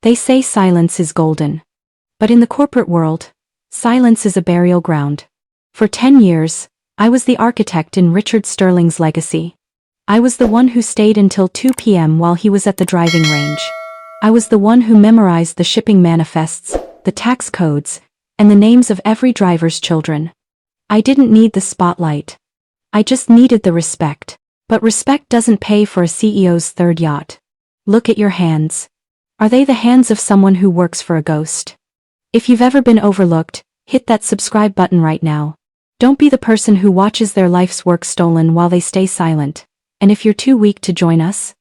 They say silence is golden. But in the corporate world, silence is a burial ground. For 10 years, I was the architect in Richard Sterling's legacy. I was the one who stayed until 2 p.m. while he was at the driving range. I was the one who memorized the shipping manifests, the tax codes, and the names of every driver's children. I didn't need the spotlight. I just needed the respect. But respect doesn't pay for a CEO's third yacht. Look at your hands. Are they the hands of someone who works for a ghost? If you've ever been overlooked, hit that subscribe button right now. Don't be the person who watches their life's work stolen while they stay silent. And if you're too weak to join us,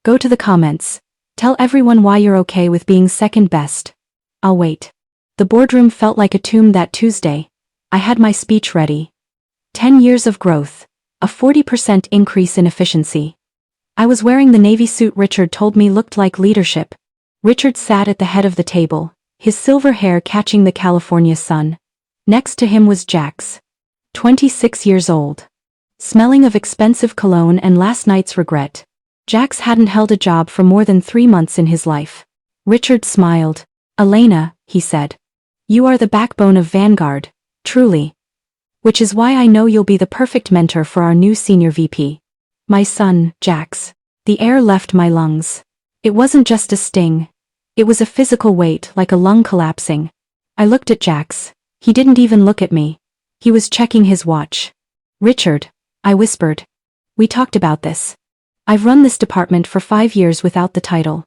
go to the comments. Tell everyone why you're okay with being second best. I'll wait. The boardroom felt like a tomb that Tuesday. I had my speech ready. 10 years of growth. A 40% increase in efficiency. I was wearing the navy suit Richard told me looked like leadership. Richard sat at the head of the table, his silver hair catching the California sun. Next to him was Jax. 26 years old. Smelling of expensive cologne and last night's regret. Jax hadn't held a job for more than 3 months in his life. Richard smiled. "Elena," he said. "You are the backbone of Vanguard, truly. Which is why I know you'll be the perfect mentor for our new senior VP. My son, Jax." The air left my lungs. It wasn't just a sting. It was a physical weight, like a lung collapsing. I looked at Jax. He didn't even look at me. He was checking his watch. "Richard," I whispered. "We talked about this. I've run this department for 5 years without the title.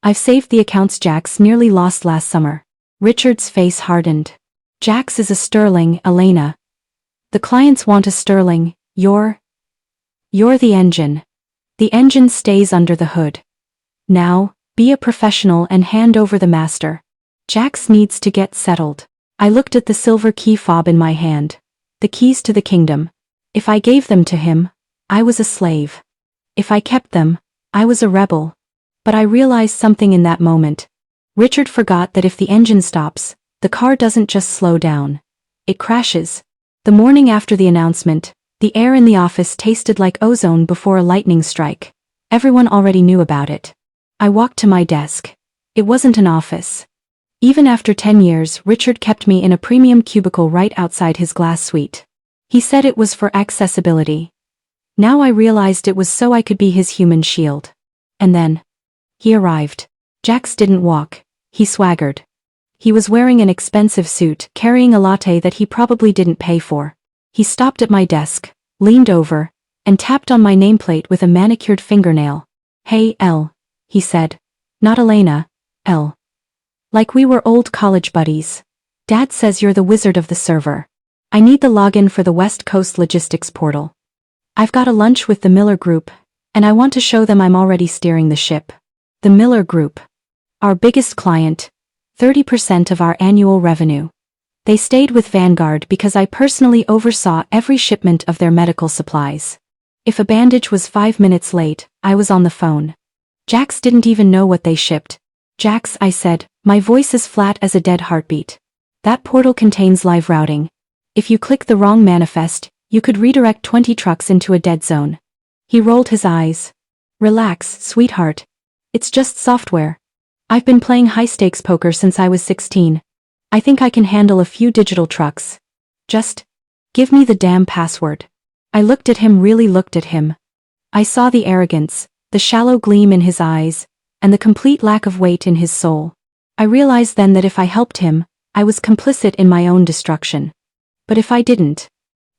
I've saved the accounts Jax nearly lost last summer." Richard's face hardened. "Jax is a sterling, Elena. The clients want a sterling. You're the engine. The engine stays under the hood. Now, be a professional and hand over the master. Jax needs to get settled." I looked at the silver key fob in my hand. The keys to the kingdom. If I gave them to him, I was a slave. If I kept them, I was a rebel. But I realized something in that moment. Richard forgot that if the engine stops, the car doesn't just slow down. It crashes. The morning after the announcement, the air in the office tasted like ozone before a lightning strike. Everyone already knew about it. I walked to my desk. It wasn't an office. Even after 10 years, Richard kept me in a premium cubicle right outside his glass suite. He said it was for accessibility. Now I realized it was so I could be his human shield. And then he arrived. Jax didn't walk. He swaggered. He was wearing an expensive suit, carrying a latte that he probably didn't pay for. He stopped at my desk, leaned over, and tapped on my nameplate with a manicured fingernail. "Hey, Elle," he said. "Not Elena, Elle. Like we were old college buddies. Dad says you're the wizard of the server. I need the login for the West Coast logistics portal. I've got a lunch with the Miller Group, and I want to show them I'm already steering the ship." The Miller Group. Our biggest client. 30% of our annual revenue. They stayed with Vanguard because I personally oversaw every shipment of their medical supplies. If a bandage was 5 minutes late, I was on the phone. Jax didn't even know what they shipped. "Jax," I said, my voice as flat as a dead heartbeat. "That portal contains live routing. If you click the wrong manifest, you could redirect 20 trucks into a dead zone." He rolled his eyes. "Relax, sweetheart. It's just software. I've been playing high-stakes poker since I was 16. I think I can handle a few digital trucks. Just give me the damn password." I looked at him, really looked at him. I saw the arrogance, the shallow gleam in his eyes, and the complete lack of weight in his soul. I realized then that if I helped him, I was complicit in my own destruction. But if I didn't,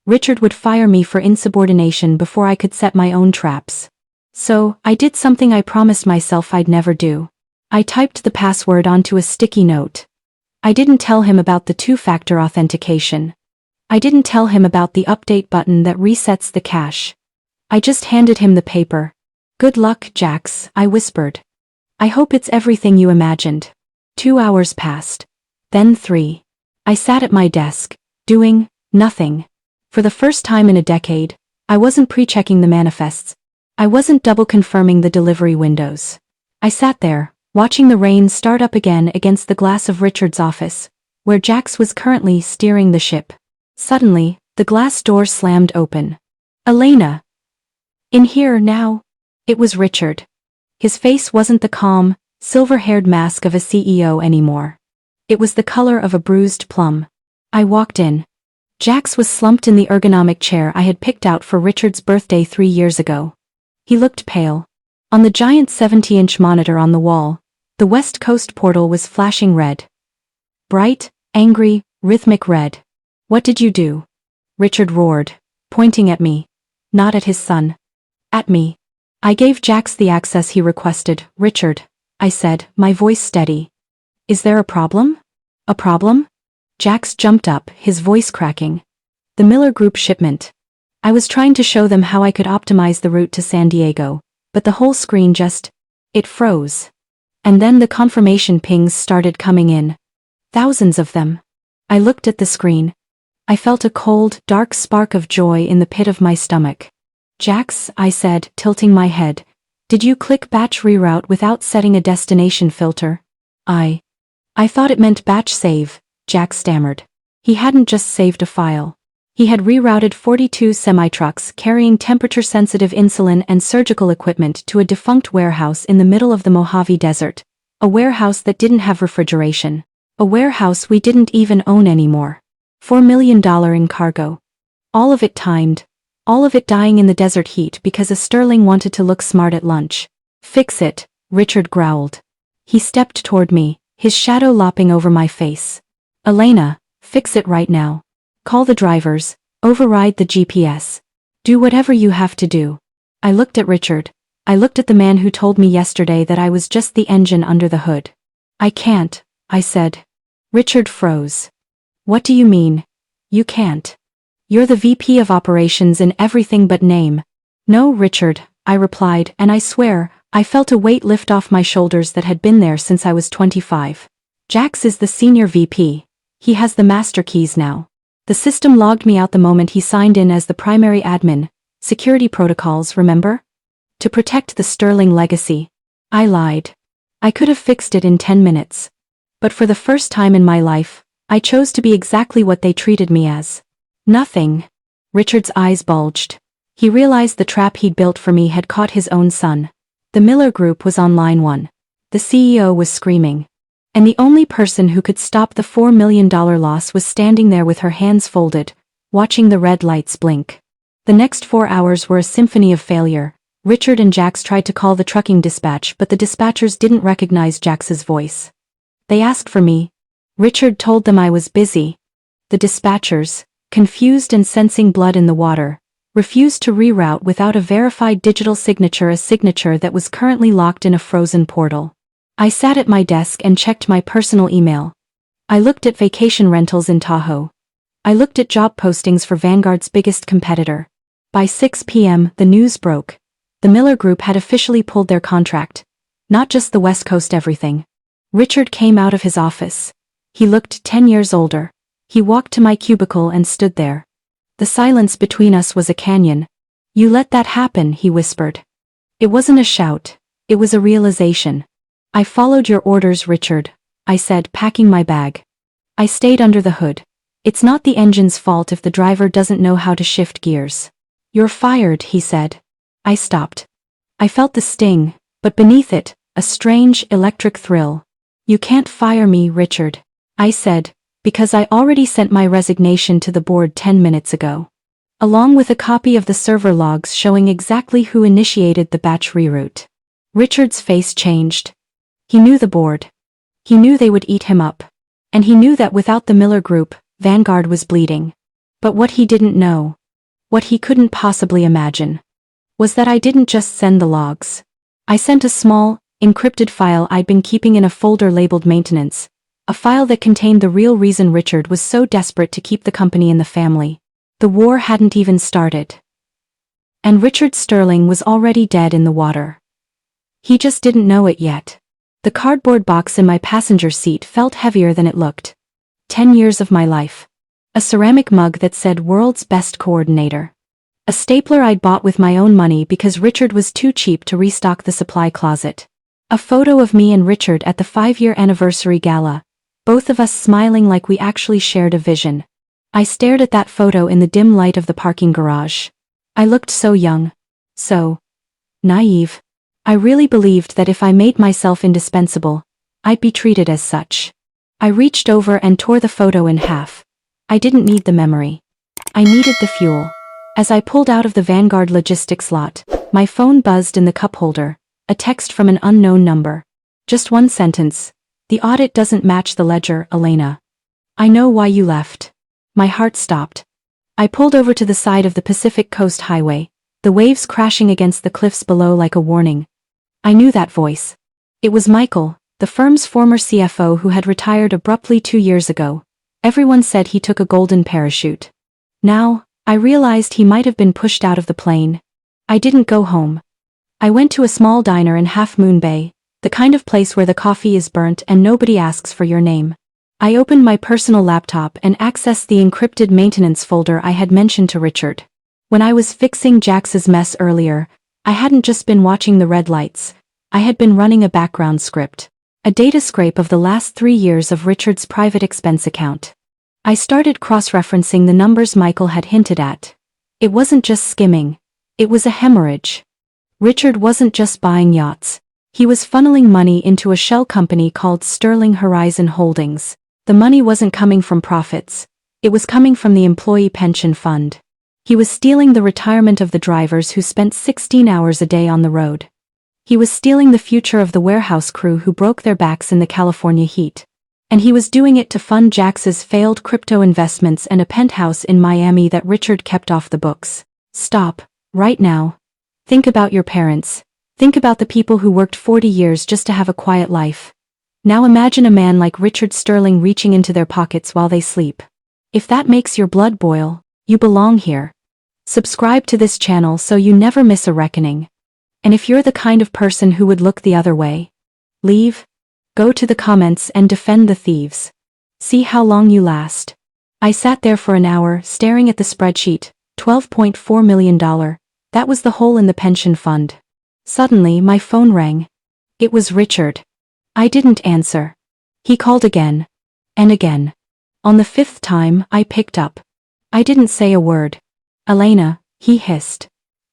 Richard would fire me for insubordination before I could set my own traps. So, I did something I promised myself I'd never do. I typed the password onto a sticky note. I didn't tell him about the two-factor authentication. I didn't tell him about the update button that resets the cache. I just handed him the paper. "Good luck, Jax," I whispered. "I hope it's everything you imagined." 2 hours passed. Then 3. I sat at my desk, doing nothing. For the first time in a decade, I wasn't pre-checking the manifests. I wasn't double-confirming the delivery windows. I sat there, watching the rain start up again against the glass of Richard's office, where Jax was currently steering the ship. Suddenly, the glass door slammed open. "Elena! In here now?" It was Richard. His face wasn't the calm, silver-haired mask of a CEO anymore. It was the color of a bruised plum. I walked in. Jax was slumped in the ergonomic chair I had picked out for Richard's birthday 3 years ago. He looked pale. On the giant 70-inch monitor on the wall, the West Coast portal was flashing red. Bright, angry, rhythmic red. "What did you do?" Richard roared, pointing at me. Not at his son. At me. "I gave Jax the access he requested, Richard," I said, my voice steady. "Is there a problem?" "A problem?" Jax jumped up, his voice cracking. "The Miller Group shipment. I was trying to show them how I could optimize the route to San Diego, but the whole screen it froze. And then the confirmation pings started coming in. Thousands of them. I looked at the screen. I felt a cold, dark spark of joy in the pit of my stomach. "Jax," I said, tilting my head, "did you click batch reroute without setting a destination filter?" I thought it meant batch save," Jax stammered. He hadn't just saved a file. He had rerouted 42 semi-trucks carrying temperature-sensitive insulin and surgical equipment to a defunct warehouse in the middle of the Mojave Desert, a warehouse that didn't have refrigeration, a warehouse we didn't even own anymore. $4 million in cargo. All of it timed, all of it dying in the desert heat because a Sterling wanted to look smart at lunch. "Fix it," Richard growled. He stepped toward me, his shadow lopping over my face. "Elena, fix it right now. Call the drivers, override the GPS. Do whatever you have to do." I looked at Richard. I looked at the man who told me yesterday that I was just the engine under the hood. "I can't," I said. Richard froze. "What do you mean? You can't? You're the VP of operations in everything but name." "No, Richard," I replied, and I swear, I felt a weight lift off my shoulders that had been there since I was 25. "Jax is the senior VP. He has the master keys now. The system logged me out the moment he signed in as the primary admin. Security protocols, remember? To protect the Sterling legacy." I lied. I could have fixed it in 10 minutes. But for the first time in my life, I chose to be exactly what they treated me as. Nothing. Richard's eyes bulged. He realized the trap he'd built for me had caught his own son. The Miller Group was on line 1. The CEO was screaming. And the only person who could stop the $4 million loss was standing there with her hands folded, watching the red lights blink. The next 4 hours were a symphony of failure. Richard and Jax tried to call the trucking dispatch, but the dispatchers didn't recognize Jax's voice. They asked for me. Richard told them I was busy. The dispatchers, confused and sensing blood in the water, refused to reroute without a verified digital signature, a signature that was currently locked in a frozen portal. I sat at my desk and checked my personal email. I looked at vacation rentals in Tahoe. I looked at job postings for Vanguard's biggest competitor. By 6 p.m., the news broke. The Miller Group had officially pulled their contract. Not just the West Coast everything. Richard came out of his office. He looked 10 years older. He walked to my cubicle and stood there. The silence between us was a canyon. "You let that happen," he whispered. It wasn't a shout. It was a realization. "I followed your orders, Richard," I said, packing my bag. "I stayed under the hood. It's not the engine's fault if the driver doesn't know how to shift gears." "You're fired," he said. I stopped. I felt the sting, but beneath it, a strange, electric thrill. "You can't fire me, Richard," I said, because I already sent my resignation to the board 10 minutes ago. Along with a copy of the server logs showing exactly who initiated the batch reroute. Richard's face changed. He knew the board. He knew they would eat him up. And he knew that without the Miller Group, Vanguard was bleeding. But what he didn't know, what he couldn't possibly imagine, was that I didn't just send the logs. I sent a small, encrypted file I'd been keeping in a folder labeled maintenance, a file that contained the real reason Richard was so desperate to keep the company in the family. The war hadn't even started. And Richard Sterling was already dead in the water. He just didn't know it yet. The cardboard box in my passenger seat felt heavier than it looked. 10 years of my life. A ceramic mug that said "World's Best Coordinator." A stapler I'd bought with my own money because Richard was too cheap to restock the supply closet. A photo of me and Richard at the 5-year anniversary gala, both of us smiling like we actually shared a vision. I stared at that photo in the dim light of the parking garage. I looked so young. So naive. I really believed that if I made myself indispensable, I'd be treated as such. I reached over and tore the photo in half. I didn't need the memory. I needed the fuel. As I pulled out of the Vanguard logistics lot, my phone buzzed in the cup holder, a text from an unknown number. Just one sentence. The audit doesn't match the ledger, Elena. I know why you left. My heart stopped. I pulled over to the side of the Pacific Coast Highway, the waves crashing against the cliffs below like a warning. I knew that voice. It was Michael, the firm's former CFO who had retired abruptly 2 years ago. Everyone said he took a golden parachute. Now, I realized he might have been pushed out of the plane. I didn't go home. I went to a small diner in Half Moon Bay, the kind of place where the coffee is burnt and nobody asks for your name. I opened my personal laptop and accessed the encrypted maintenance folder I had mentioned to Richard. When I was fixing Jax's mess earlier, I hadn't just been watching the red lights. I had been running a background script, a data scrape of the last 3 years of Richard's private expense account. I started cross-referencing the numbers Michael had hinted at. It wasn't just skimming. It was a hemorrhage. Richard wasn't just buying yachts. He was funneling money into a shell company called Sterling Horizon Holdings. The money wasn't coming from profits. It was coming from the employee pension fund. He was stealing the retirement of the drivers who spent 16 hours a day on the road. He was stealing the future of the warehouse crew who broke their backs in the California heat. And he was doing it to fund Jax's failed crypto investments and a penthouse in Miami that Richard kept off the books. Stop, right now. Think about your parents. Think about the people who worked 40 years just to have a quiet life. Now imagine a man like Richard Sterling reaching into their pockets while they sleep. If that makes your blood boil, you belong here. Subscribe to this channel so you never miss a reckoning. And if you're the kind of person who would look the other way, leave. Go to the comments and defend the thieves. See how long you last. I sat there for an hour staring at the spreadsheet, $12.4 million. That was the hole in the pension fund. Suddenly my phone rang. It was Richard. I didn't answer. He called again. And again. On the 5th time, I picked up. I didn't say a word. Elena, he hissed.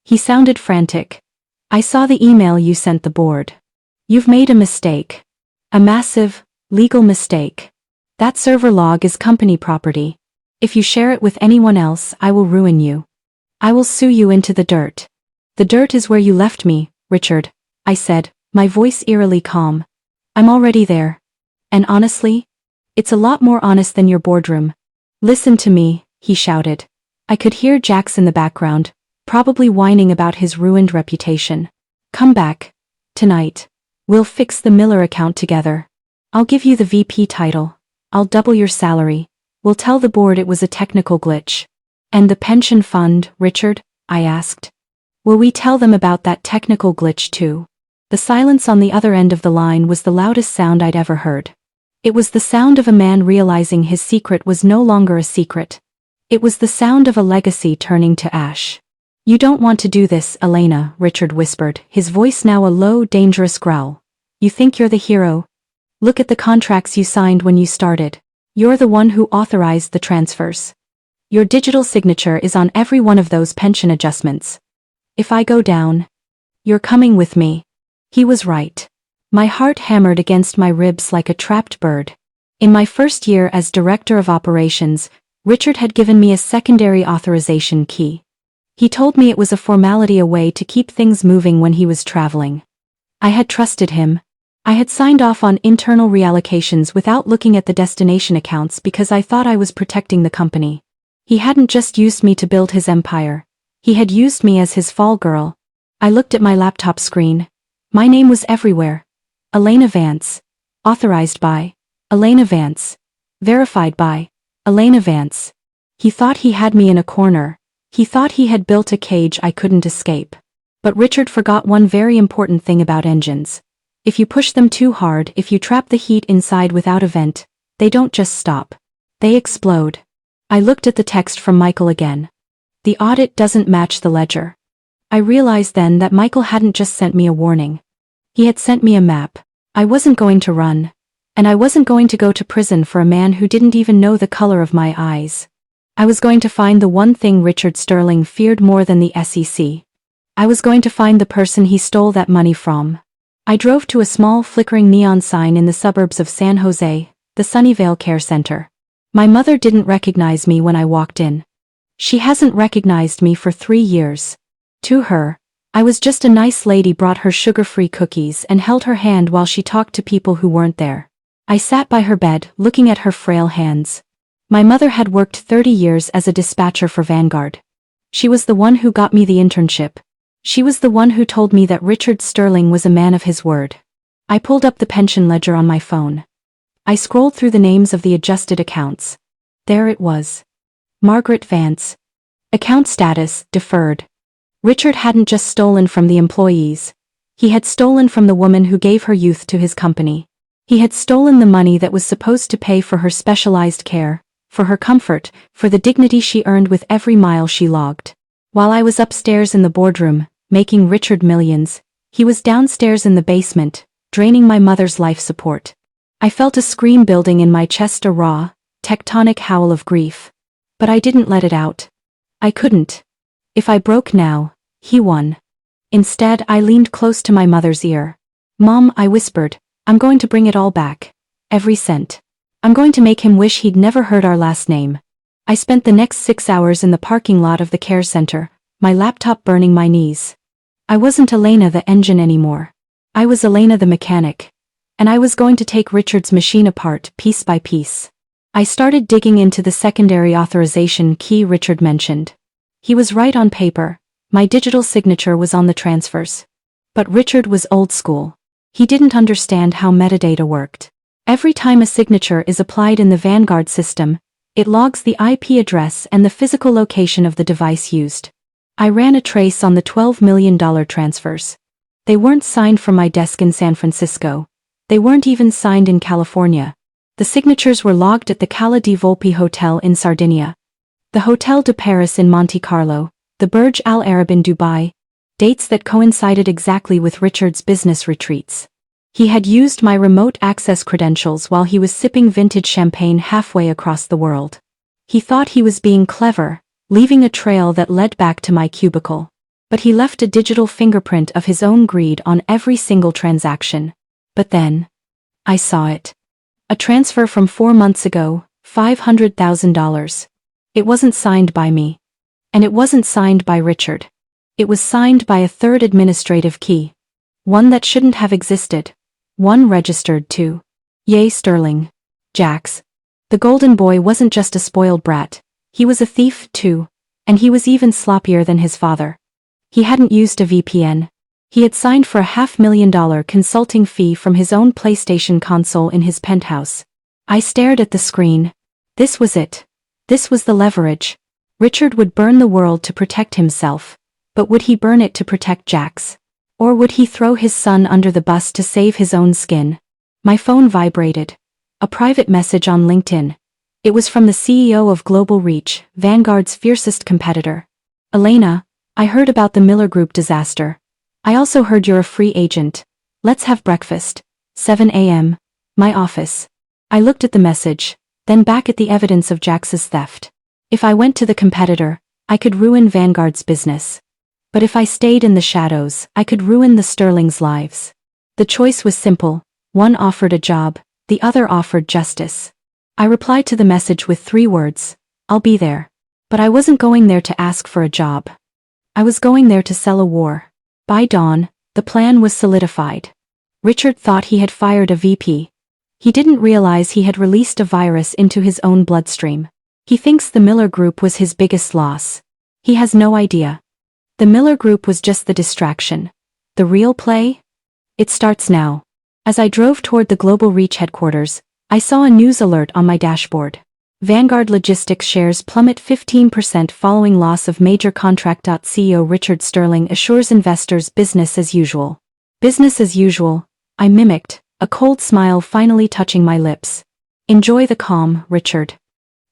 He sounded frantic. I saw the email you sent the board. You've made a mistake. A massive, legal mistake. That server log is company property. If you share it with anyone else, I will ruin you. I will sue you into the dirt. The dirt is where you left me, Richard, I said, my voice eerily calm. I'm already there. And honestly, it's a lot more honest than your boardroom. Listen to me, he shouted. I could hear Jax in the background, probably whining about his ruined reputation. Come back. Tonight. We'll fix the Miller account together. I'll give you the VP title. I'll double your salary. We'll tell the board it was a technical glitch. And the pension fund, Richard? I asked. Will we tell them about that technical glitch too? The silence on the other end of the line was the loudest sound I'd ever heard. It was the sound of a man realizing his secret was no longer a secret. It was the sound of a legacy turning to ash. You don't want to do this, Elena, Richard whispered, his voice now a low, dangerous growl. You think you're the hero? Look at the contracts you signed when you started. You're the one who authorized the transfers. Your digital signature is on every one of those pension adjustments. If I go down, you're coming with me. He was right. My heart hammered against my ribs like a trapped bird. In my first year as director of operations, Richard had given me a secondary authorization key. He told me it was a formality, a way to keep things moving when he was traveling. I had trusted him. I had signed off on internal reallocations without looking at the destination accounts because I thought I was protecting the company. He hadn't just used me to build his empire. He had used me as his fall girl. I looked at my laptop screen. My name was everywhere. Elena Vance. Authorized by Elena Vance. Verified by Elena Vance. He thought he had me in a corner. He thought he had built a cage I couldn't escape. But Richard forgot one very important thing about engines. If you push them too hard, if you trap the heat inside without a vent, they don't just stop. They explode. I looked at the text from Michael again. The audit doesn't match the ledger. I realized then that Michael hadn't just sent me a warning. He had sent me a map. I wasn't going to run. And I wasn't going to go to prison for a man who didn't even know the color of my eyes. I was going to find the one thing Richard Sterling feared more than the SEC. I was going to find the person he stole that money from. I drove to a small flickering neon sign in the suburbs of San Jose, the Sunnyvale Care Center. My mother didn't recognize me when I walked in. She hasn't recognized me for 3 years. To her, I was just a nice lady brought her sugar-free cookies and held her hand while she talked to people who weren't there. I sat by her bed, looking at her frail hands. My mother had worked 30 years as a dispatcher for Vanguard. She was the one who got me the internship. She was the one who told me that Richard Sterling was a man of his word. I pulled up the pension ledger on my phone. I scrolled through the names of the adjusted accounts. There it was. Margaret Vance. Account status, deferred. Richard hadn't just stolen from the employees. He had stolen from the woman who gave her youth to his company. He had stolen the money that was supposed to pay for her specialized care, for her comfort, for the dignity she earned with every mile she logged. While I was upstairs in the boardroom, making Richard millions, he was downstairs in the basement, draining my mother's life support. I felt a scream building in my chest, a raw, tectonic howl of grief. But I didn't let it out. I couldn't. If I broke now, he won. Instead, I leaned close to my mother's ear. "Mom," I whispered, "I'm going to bring it all back. Every cent. I'm going to make him wish he'd never heard our last name." I spent the next 6 hours in the parking lot of the care center, my laptop burning my knees. I wasn't Elena the engine anymore. I was Elena the mechanic. And I was going to take Richard's machine apart piece by piece. I started digging into the secondary authorization key Richard mentioned. He was right on paper. My digital signature was on the transfers. But Richard was old school. He didn't understand how metadata worked. Every time a signature is applied in the Vanguard system, it logs the IP address and the physical location of the device used. I ran a trace on the $12 million transfers. They weren't signed from my desk in San Francisco. They weren't even signed in California. The signatures were logged at the Cala di Volpe Hotel in Sardinia, the Hotel de Paris in Monte Carlo, the Burj Al Arab in Dubai, dates that coincided exactly with Richard's business retreats. He had used my remote access credentials while he was sipping vintage champagne halfway across the world. He thought he was being clever, leaving a trail that led back to my cubicle. But he left a digital fingerprint of his own greed on every single transaction. But then, I saw it. A transfer from 4 months ago, $500,000. It wasn't signed by me. And it wasn't signed by Richard. It was signed by a third administrative key. One that shouldn't have existed. One registered to Ye Sterling. Jax. The golden boy wasn't just a spoiled brat. He was a thief, too. And he was even sloppier than his father. He hadn't used a VPN. He had signed for a $500,000 consulting fee from his own PlayStation console in his penthouse. I stared at the screen. This was it. This was the leverage. Richard would burn the world to protect himself. But would he burn it to protect Jax? Or would he throw his son under the bus to save his own skin? My phone vibrated. A private message on LinkedIn. It was from the CEO of Global Reach, Vanguard's fiercest competitor. "Elena, I heard about the Miller Group disaster. I also heard you're a free agent. Let's have breakfast. 7 a.m. My office." I looked at the message, then back at the evidence of Jax's theft. If I went to the competitor, I could ruin Vanguard's business. But if I stayed in the shadows, I could ruin the Sterling's lives. The choice was simple. One offered a job, the other offered justice. I replied to the message with 3 words. "I'll be there." But I wasn't going there to ask for a job. I was going there to sell a war. By dawn, the plan was solidified. Richard thought he had fired a VP. He didn't realize he had released a virus into his own bloodstream. He thinks the Miller Group was his biggest loss. He has no idea. The Miller Group was just the distraction. The real play? It starts now. As I drove toward the Global Reach headquarters, I saw a news alert on my dashboard. Vanguard Logistics shares plummet 15% following loss of major contract. CEO Richard Sterling assures investors business as usual. Business as usual, I mimicked, a cold smile finally touching my lips. "Enjoy the calm, Richard.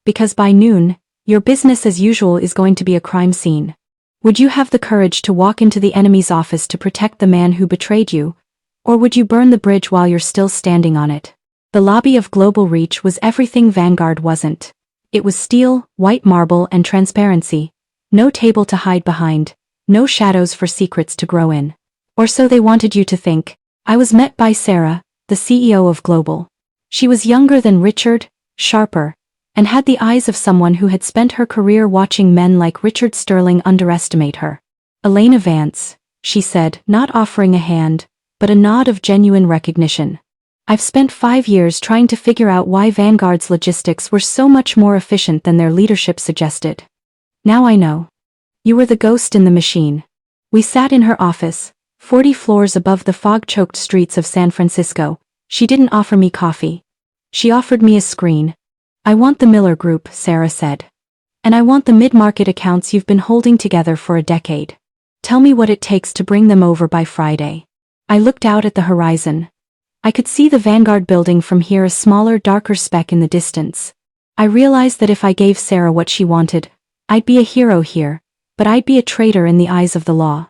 Because by noon, your business as usual is going to be a crime scene. Would you have the courage to walk into the enemy's office to protect the man who betrayed you? Or would you burn the bridge while you're still standing on it?" The lobby of Global Reach was everything Vanguard wasn't. It was steel, white marble and transparency. No table to hide behind. no shadows for secrets to grow in. Or so they wanted you to think. I was met by Sarah, the CEO of Global. She was younger than Richard, sharper, and had the eyes of someone who had spent her career watching men like Richard Sterling underestimate her. "Elena Vance," she said, not offering a hand, but a nod of genuine recognition. "I've spent 5 years trying to figure out why Vanguard's logistics were so much more efficient than their leadership suggested. Now I know. You were the ghost in the machine." We sat in her office, 40 floors above the fog-choked streets of San Francisco. She didn't offer me coffee. She offered me a screen. "I want the Miller Group," Sarah said. "And I want the mid-market accounts you've been holding together for a decade. Tell me what it takes to bring them over by Friday." I looked out at the horizon. I could see the Vanguard building from here, a smaller, darker speck in the distance. I realized that if I gave Sarah what she wanted, I'd be a hero here, but I'd be a traitor in the eyes of the law.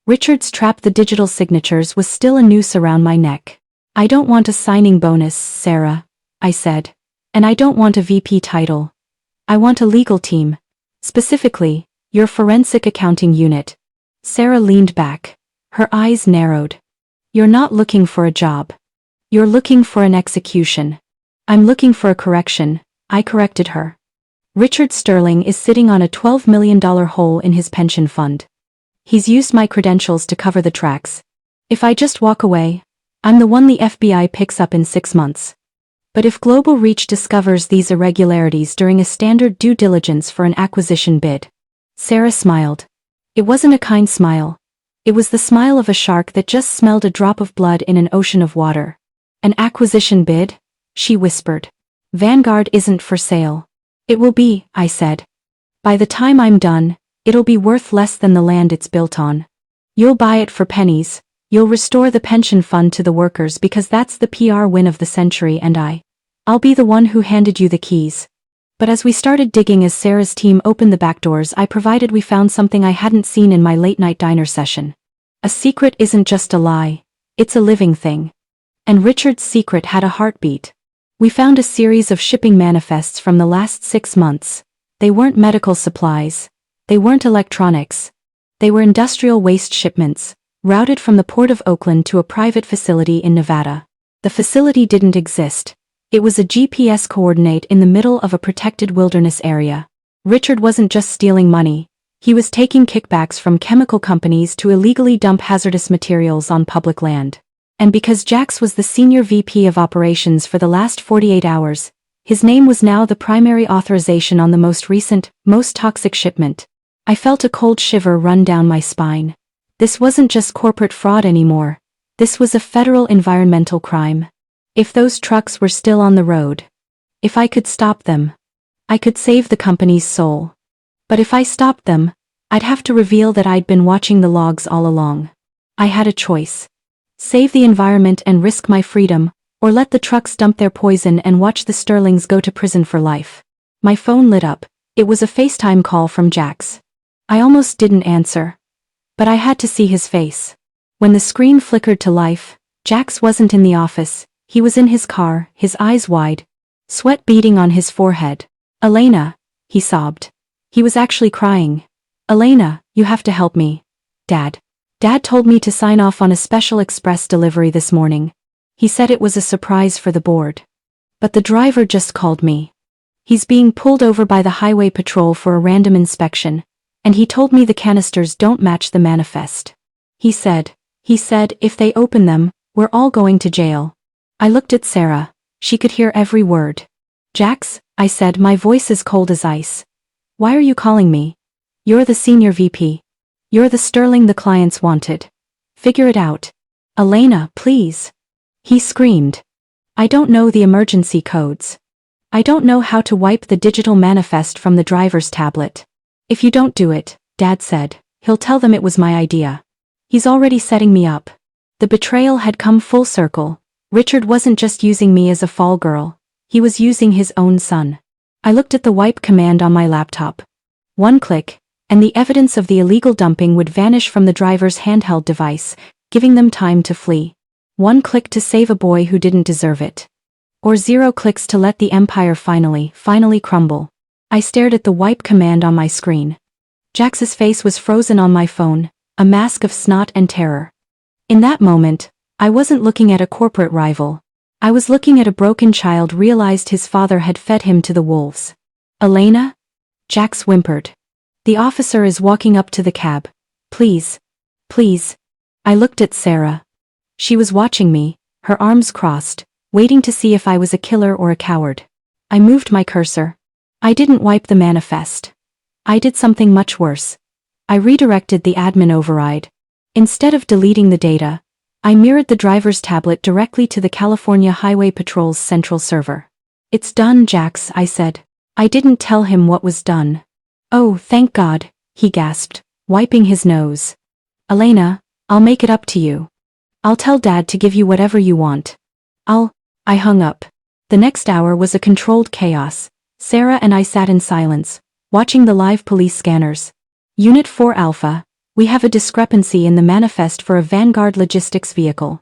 Richard's trap, the digital signatures, was still a noose around my neck. "I don't want a signing bonus, Sarah," I said. "And I don't want a VP title. I want a legal team. Specifically, your forensic accounting unit." Sarah leaned back. Her eyes narrowed. "You're not looking for a job. You're looking for an execution." "I'm looking for a correction," I corrected her. "Richard Sterling is sitting on a $12 million hole in his pension fund. He's used my credentials to cover the tracks. If I just walk away, I'm the one the FBI picks up in 6 months. But if Global Reach discovers these irregularities during a standard due diligence for an acquisition bid..." Sarah smiled. It wasn't a kind smile. It was the smile of a shark that just smelled a drop of blood in an ocean of water. "An acquisition bid?" she whispered. "Vanguard isn't for sale." "It will be," I said. "By the time I'm done, it'll be worth less than the land it's built on. You'll buy it for pennies. You'll restore the pension fund to the workers because that's the PR win of the century, and I'll be the one who handed you the keys." But as we started digging, as Sarah's team opened the back doors I provided, we found something I hadn't seen in my late-night diner session. A secret isn't just a lie. It's a living thing. And Richard's secret had a heartbeat. We found a series of shipping manifests from the last 6 months. They weren't medical supplies. They weren't electronics. They were industrial waste shipments, routed from the Port of Oakland to a private facility in Nevada. The facility didn't exist. It was a GPS coordinate in the middle of a protected wilderness area. Richard wasn't just stealing money. He was taking kickbacks from chemical companies to illegally dump hazardous materials on public land. And because Jax was the senior VP of operations for the last 48 hours, his name was now the primary authorization on the most recent, most toxic shipment. I felt a cold shiver run down my spine. This wasn't just corporate fraud anymore. This was a federal environmental crime. If those trucks were still on the road, if I could stop them, I could save the company's soul. But if I stopped them, I'd have to reveal that I'd been watching the logs all along. I had a choice. Save the environment and risk my freedom, or let the trucks dump their poison and watch the Sterlings go to prison for life. My phone lit up. It was a FaceTime call from Jax. I almost didn't answer. But I had to see his face. When the screen flickered to life, Jax wasn't in the office. He was in his car, his eyes wide, sweat beading on his forehead. "Elena," he sobbed. He was actually crying. "Elena, you have to help me. Dad told me to sign off on a special express delivery this morning. He said it was a surprise for the board. But the driver just called me. He's being pulled over by the highway patrol for a random inspection, and he told me the canisters don't match the manifest. He said if they open them, we're all going to jail." I looked at Sarah. She could hear every word. "Jax," I said, my voice as cold as ice. "Why are you calling me? You're the senior VP. You're the Sterling the clients wanted. Figure it out." "Elena, please." He screamed. "I don't know the emergency codes. I don't know how to wipe the digital manifest from the driver's tablet. If you don't do it," Dad said, "he'll tell them it was my idea. He's already setting me up." The betrayal had come full circle. Richard wasn't just using me as a fall girl. He was using his own son. I looked at the wipe command on my laptop. One click, and the evidence of the illegal dumping would vanish from the driver's handheld device, giving them time to flee. 1 click to save a boy who didn't deserve it. Or 0 clicks to let the empire finally crumble. I stared at the wipe command on my screen. Jax's face was frozen on my phone, a mask of snot and terror. In that moment, I wasn't looking at a corporate rival. I was looking at a broken child realized his father had fed him to the wolves. Elena? Jax whimpered. The officer is walking up to the cab. Please. Please. I looked at Sarah. She was watching me, her arms crossed, waiting to see if I was a killer or a coward. I moved my cursor. I didn't wipe the manifest. I did something much worse. I redirected the admin override. Instead of deleting the data, I mirrored the driver's tablet directly to the California Highway Patrol's central server. It's done, Jax, I said. I didn't tell him what was done. Oh, thank God, he gasped, wiping his nose. Elena, I'll make it up to you. I'll tell Dad to give you whatever you want. I hung up. The next hour was a controlled chaos. Sarah and I sat in silence, watching the live police scanners. Unit 4 Alpha, we have a discrepancy in the manifest for a Vanguard logistics vehicle.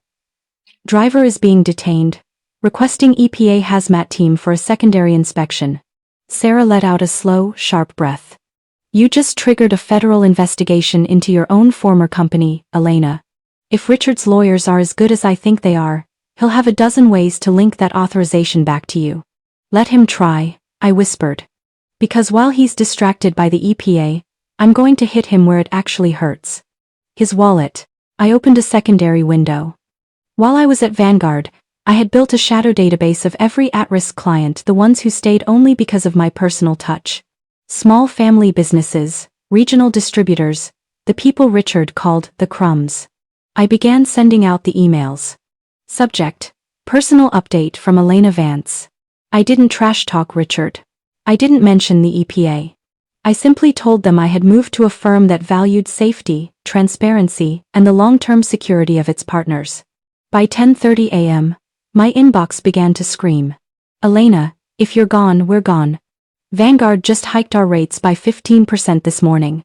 Driver is being detained, requesting EPA hazmat team for a secondary inspection. Sarah let out a slow, sharp breath. You just triggered a federal investigation into your own former company, Elena. If Richard's lawyers are as good as I think they are, he'll have a dozen ways to link that authorization back to you. Let him try, I whispered. Because while he's distracted by the EPA, I'm going to hit him where it actually hurts. His wallet. I opened a secondary window. While I was at Vanguard, I had built a shadow database of every at-risk client, the ones who stayed only because of my personal touch. Small family businesses, regional distributors, the people Richard called the crumbs. I began sending out the emails. Subject: Personal update from Elena Vance. I didn't trash talk Richard. I didn't mention the EPA. I simply told them I had moved to a firm that valued safety, transparency, and the long-term security of its partners. By 10:30 a.m., my inbox began to scream. Elena, if you're gone, we're gone. Vanguard just hiked our rates by 15% this morning.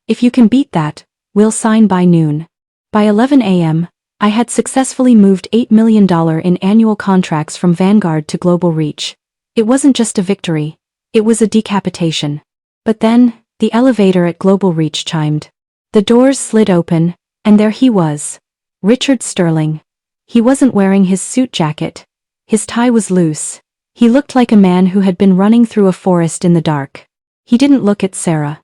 If you can beat that, we'll sign by noon. By 11 a.m., I had successfully moved $8 million in annual contracts from Vanguard to Global Reach. It wasn't just a victory, it was a decapitation. But then, the elevator at Global Reach chimed. The doors slid open, and there he was. Richard Sterling. He wasn't wearing his suit jacket. His tie was loose. He looked like a man who had been running through a forest in the dark. He didn't look at Sarah.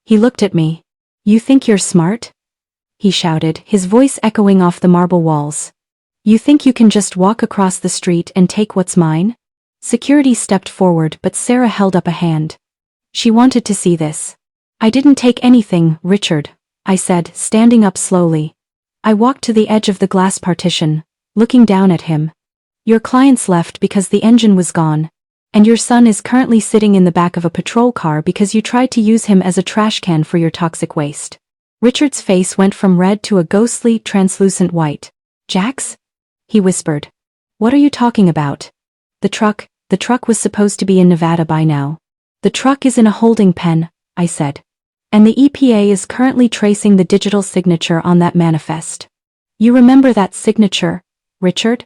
He looked at me. You think you're smart? He shouted, his voice echoing off the marble walls. You think you can just walk across the street and take what's mine? Security stepped forward, but Sarah held up a hand. She wanted to see this. I didn't take anything, Richard, I said, standing up slowly. I walked to the edge of the glass partition, looking down at him. Your clients left because the engine was gone, and your son is currently sitting in the back of a patrol car because you tried to use him as a trash can for your toxic waste. Richard's face went from red to a ghostly, translucent white. Jax? He whispered. What are you talking about? The truck was supposed to be in Nevada by now. The truck is in a holding pen, I said. And the EPA is currently tracing the digital signature on that manifest. You remember that signature, Richard?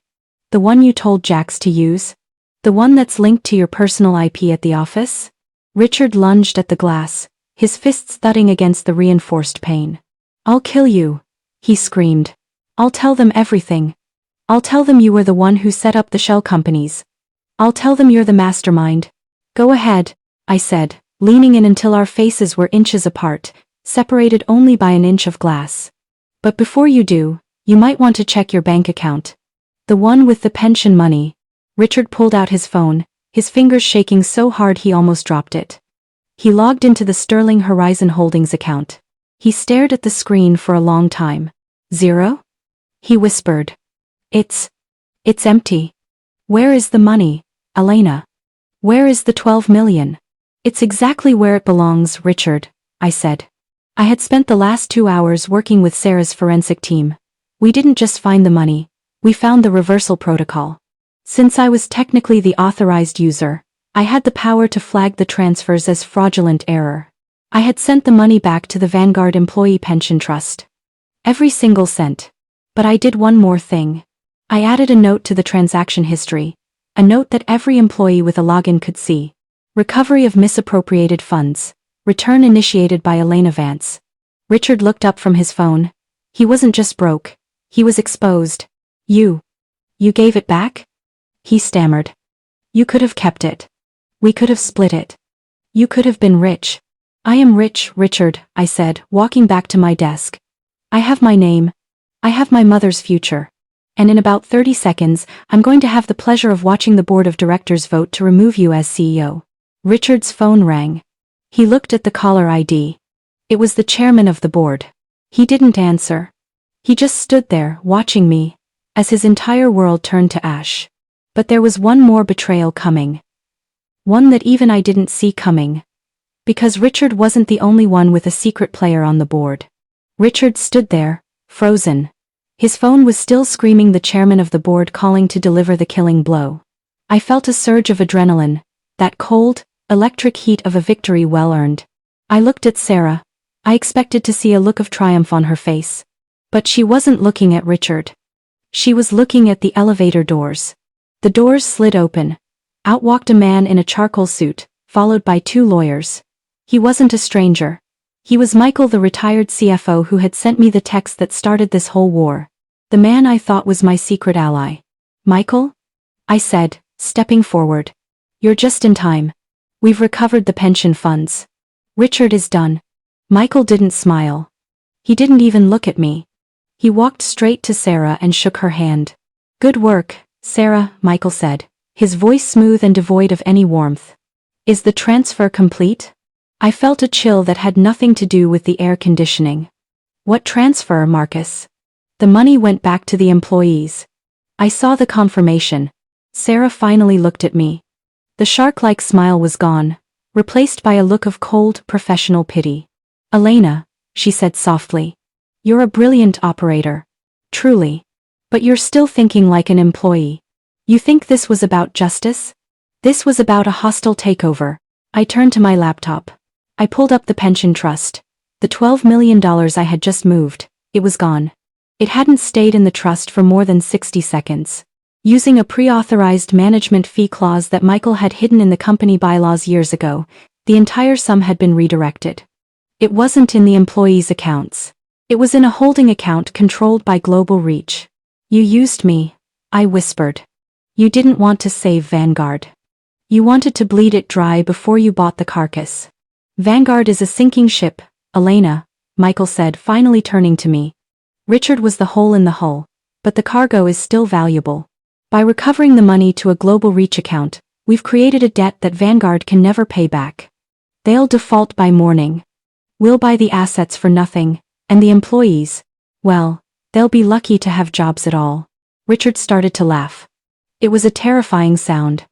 The one you told Jax to use? The one that's linked to your personal IP at the office? Richard lunged at the glass, his fists thudding against the reinforced pane. I'll kill you, he screamed. I'll tell them everything. I'll tell them you were the one who set up the shell companies. I'll tell them you're the mastermind. Go ahead, I said, leaning in until our faces were inches apart, separated only by an inch of glass. But before you do, you might want to check your bank account. The one with the pension money. Richard pulled out his phone, his fingers shaking so hard he almost dropped it. He logged into the Sterling Horizon Holdings account. He stared at the screen for a long time. Zero? He whispered. It's empty. Where is the money, Elena? Where is the 12 million? It's exactly where it belongs, Richard, I said. I had spent the last 2 hours working with Sarah's forensic team. We didn't just find the money. We found the reversal protocol. Since I was technically the authorized user, I had the power to flag the transfers as fraudulent error. I had sent the money back to the Vanguard Employee Pension Trust. Every single cent. But I did one more thing. I added a note to the transaction history, a note that every employee with a login could see. Recovery of misappropriated funds. Return initiated by Elena Vance. Richard looked up from his phone. He wasn't just broke. He was exposed. You gave it back? He stammered. You could have kept it. We could have split it. You could have been rich. I am rich, Richard, I said, walking back to my desk. I have my name. I have my mother's future. And in about 30 seconds, I'm going to have the pleasure of watching the board of directors vote to remove you as CEO. Richard's phone rang. He looked at the caller ID. It was the chairman of the board. He didn't answer. He just stood there, watching me, as his entire world turned to ash. But there was one more betrayal coming. One that even I didn't see coming. Because Richard wasn't the only one with a secret player on the board. Richard stood there, frozen. His phone was still screaming the chairman of the board calling to deliver the killing blow. I felt a surge of adrenaline, that cold, electric heat of a victory well earned. I looked at Sarah. I expected to see a look of triumph on her face. But she wasn't looking at Richard. She was looking at the elevator doors. The doors slid open. Out walked a man in a charcoal suit, followed by 2 lawyers. He wasn't a stranger. He was Michael, the retired CFO who had sent me the text that started this whole war. The man I thought was my secret ally. Michael? I said, stepping forward. You're just in time. We've recovered the pension funds. Richard is done. Michael didn't smile. He didn't even look at me. He walked straight to Sarah and shook her hand. Good work, Sarah, Michael said, his voice smooth and devoid of any warmth. Is the transfer complete? I felt a chill that had nothing to do with the air conditioning. What transfer, Marcus? The money went back to the employees. I saw the confirmation. Sarah finally looked at me. The shark-like smile was gone, replaced by a look of cold, professional pity. Elena, she said softly. You're a brilliant operator. Truly. But you're still thinking like an employee. You think this was about justice? This was about a hostile takeover. I turned to my laptop. I pulled up the pension trust. The $12 million I had just moved. It was gone. It hadn't stayed in the trust for more than 60 seconds. Using a pre-authorized management fee clause that Michael had hidden in the company bylaws years ago, the entire sum had been redirected. It wasn't in the employees' accounts. It was in a holding account controlled by Global Reach. You used me, I whispered. You didn't want to save Vanguard. You wanted to bleed it dry before you bought the carcass. Vanguard is a sinking ship, Elena, Michael said, finally turning to me. Richard was the hole in the hull, but the cargo is still valuable. By recovering the money to a Global Reach account, we've created a debt that Vanguard can never pay back. They'll default by morning. We'll buy the assets for nothing, and the employees, well, they'll be lucky to have jobs at all. Richard started to laugh. It was a terrifying sound.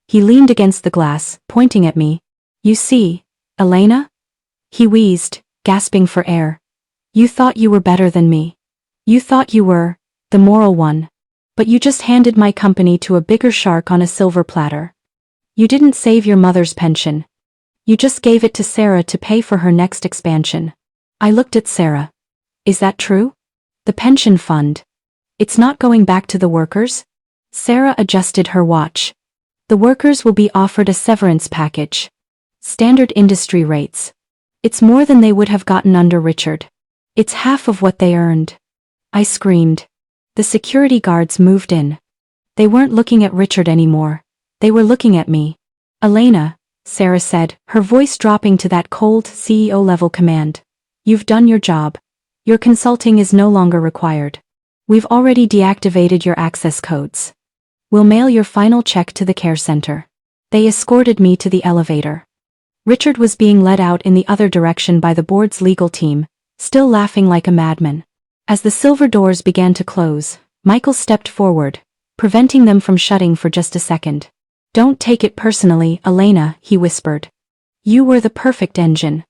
He leaned against the glass, pointing at me. You see, Elena? He wheezed, gasping for air. You thought you were better than me. You thought you were the moral one. But you just handed my company to a bigger shark on a silver platter. You didn't save your mother's pension. You just gave it to Sarah to pay for her next expansion. I looked at Sarah. Is that true? The pension fund. It's not going back to the workers? Sarah adjusted her watch. The workers will be offered a severance package. Standard industry rates. It's more than they would have gotten under Richard. It's half of what they earned. I screamed. The security guards moved in. They weren't looking at Richard anymore. They were looking at me. Elena, Sarah said, her voice dropping to that cold CEO-level command. You've done your job. Your consulting is no longer required. We've already deactivated your access codes. We'll mail your final check to the care center. They escorted me to the elevator. Richard was being led out in the other direction by the board's legal team, still laughing like a madman. As the silver doors began to close, Michael stepped forward, preventing them from shutting for just a second. Don't take it personally, Elena, he whispered. You were the perfect engine.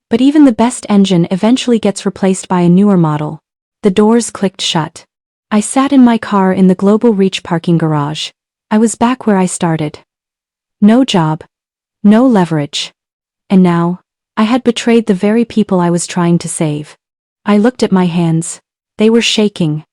But even the best engine eventually gets replaced by a newer model. The doors clicked shut. I sat in my car in the Global Reach parking garage. I was back where I started. No job. No leverage. And now, I had betrayed the very people I was trying to save. I looked at my hands. They were shaking.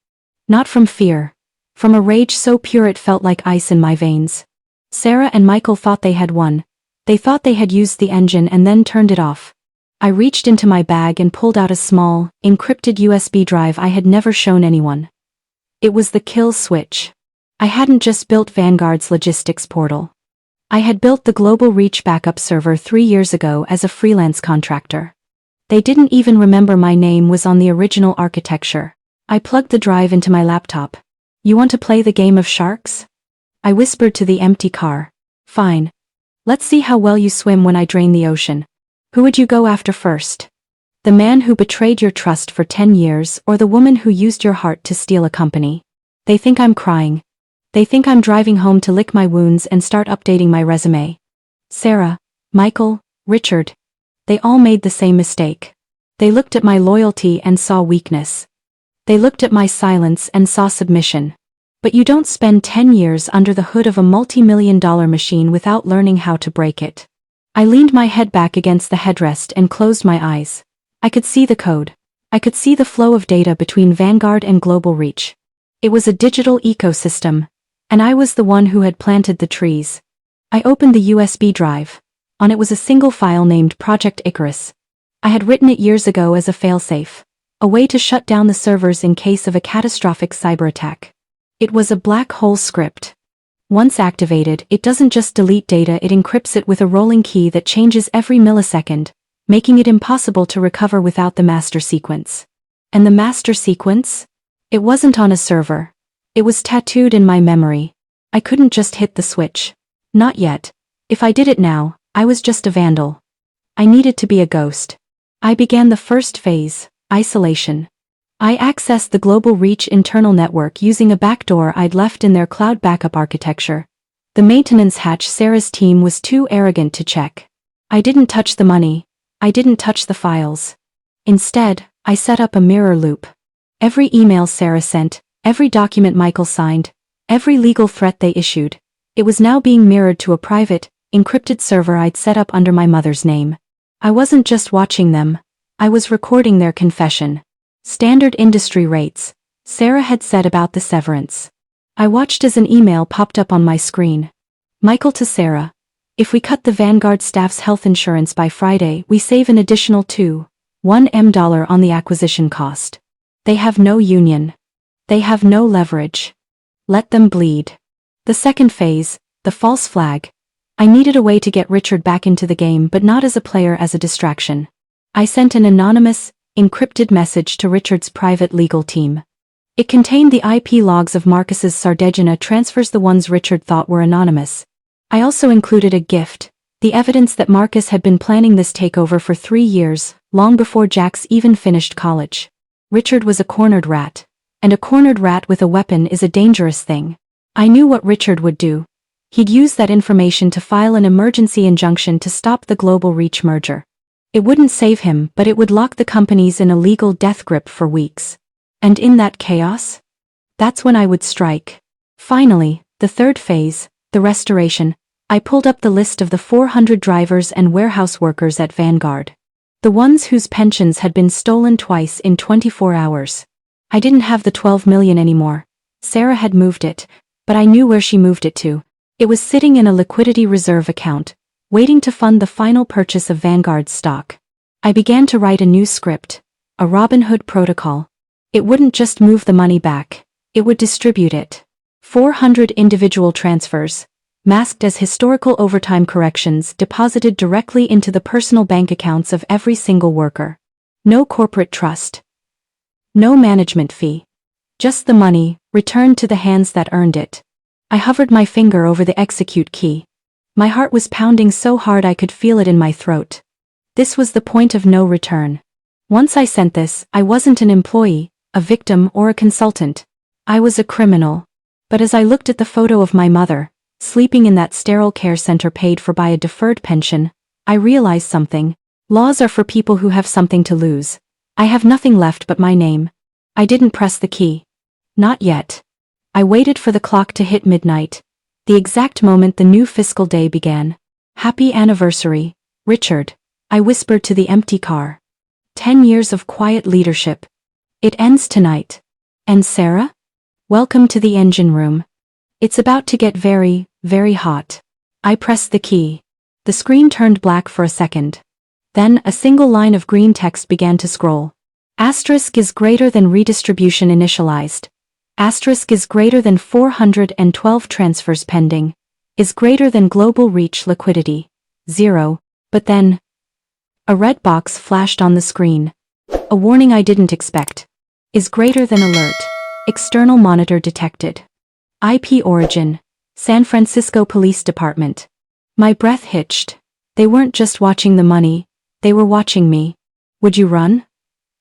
Not from fear. From a rage so pure it felt like ice in my veins. Sarah and Michael thought they had won. They thought they had used the engine and then turned it off. I reached into my bag and pulled out a small, encrypted USB drive I had never shown anyone. It was the kill switch. I hadn't just built Vanguard's logistics portal. I had built the global reach backup server 3 years ago as a freelance contractor. They didn't even remember my name was on the original architecture. I plugged the drive into my laptop. You want to play the game of sharks? I whispered to the empty car. Fine. Let's see how well you swim when I drain the ocean. Who would you go after first? The man who betrayed your trust for 10 years or the woman who used your heart to steal a company? They think I'm crying. They think I'm driving home to lick my wounds and start updating my resume. Sarah, Michael, Richard. They all made the same mistake. They looked at my loyalty and saw weakness. They looked at my silence and saw submission. But you don't spend 10 years under the hood of a multi-million-dollar machine without learning how to break it. I leaned my head back against the headrest and closed my eyes. I could see the code. I could see the flow of data between Vanguard and Global Reach. It was a digital ecosystem, and I was the one who had planted the trees. I opened the USB drive. On it was a single file named Project Icarus. I had written it years ago as a failsafe, a way to shut down the servers in case of a catastrophic cyber attack. It was a black hole script. Once activated, it doesn't just delete data, it encrypts it with a rolling key that changes every millisecond, making it impossible to recover without the master sequence. And the master sequence? It wasn't on a server. It was tattooed in my memory. I couldn't just hit the switch. Not yet. If I did it now, I was just a vandal. I needed to be a ghost. I began the first phase, isolation. I accessed the Global Reach internal network using a backdoor I'd left in their cloud backup architecture. The maintenance hatch Sarah's team was too arrogant to check. I didn't touch the money. I didn't touch the files. Instead, I set up a mirror loop. Every email Sarah sent, every document Michael signed, every legal threat they issued, it was now being mirrored to a private, encrypted server I'd set up under my mother's name. I wasn't just watching them. I was recording their confession. Standard industry rates, Sarah had said about the severance. I watched as an email popped up on my screen. Michael to Sarah. If we cut the Vanguard staff's health insurance by Friday, we save an additional $2.1 million on the acquisition cost. They have no union. They have no leverage. Let them bleed. The second phase, the false flag. I needed a way to get Richard back into the game, but not as a player, as a distraction. I sent an anonymous, encrypted message to Richard's private legal team. It contained the IP logs of Marcus's Sardegina transfers, the ones Richard thought were anonymous. I also included a gift, the evidence that Marcus had been planning this takeover for 3 years, long before Jax even finished college. Richard was a cornered rat. And a cornered rat with a weapon is a dangerous thing. I knew what Richard would do. He'd use that information to file an emergency injunction to stop the Global Reach merger. It wouldn't save him, but it would lock the companies in a legal death grip for weeks. And in that chaos? That's when I would strike. Finally, the third phase, the restoration. I pulled up the list of the 400 drivers and warehouse workers at Vanguard. The ones whose pensions had been stolen twice in 24 hours. I didn't have the $12 million anymore. Sarah had moved it, but I knew where she moved it to. It was sitting in a liquidity reserve account, waiting to fund the final purchase of Vanguard's stock. I began to write a new script, a Robin Hood protocol. It wouldn't just move the money back, it would distribute it. 400 individual transfers, masked as historical overtime corrections, deposited directly into the personal bank accounts of every single worker. No corporate trust. No management fee. Just the money, returned to the hands that earned it. I hovered my finger over the execute key. My heart was pounding so hard I could feel it in my throat. This was the point of no return. Once I sent this, I wasn't an employee, a victim, or a consultant. I was a criminal. But as I looked at the photo of my mother, sleeping in that sterile care center paid for by a deferred pension, I realized something. Laws are for people who have something to lose. I have nothing left but my name. I didn't press the key. Not yet. I waited for the clock to hit midnight. The exact moment the new fiscal day began. Happy anniversary, Richard, I whispered to the empty car. 10 years of quiet leadership. It ends tonight. And Sarah? Welcome to the engine room. It's about to get very, very hot. I pressed the key. The screen turned black for a second. Then a single line of green text began to scroll. Asterisk is greater than redistribution initialized. Asterisk is greater than 412 transfers pending. Is greater than global reach liquidity. 0. But then, a red box flashed on the screen. A warning I didn't expect. Is greater than alert. External monitor detected. IP origin. San Francisco Police Department. My breath hitched. They weren't just watching the money, they were watching me. Would you run?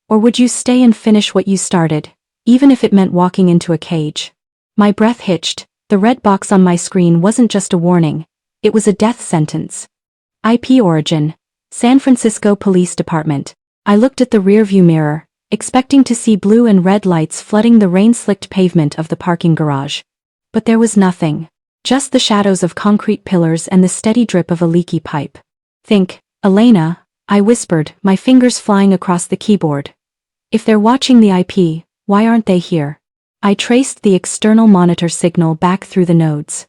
Or would you stay and finish what you started, even if it meant walking into a cage? My breath hitched. The red box on my screen wasn't just a warning, it was a death sentence. IP origin. San Francisco Police Department. I looked at the rearview mirror, expecting to see blue and red lights flooding the rain-slicked pavement of the parking garage. But there was nothing. Just the shadows of concrete pillars and the steady drip of a leaky pipe. Think, Elena, I whispered, my fingers flying across the keyboard. If they're watching the IP, why aren't they here? I traced the external monitor signal back through the nodes.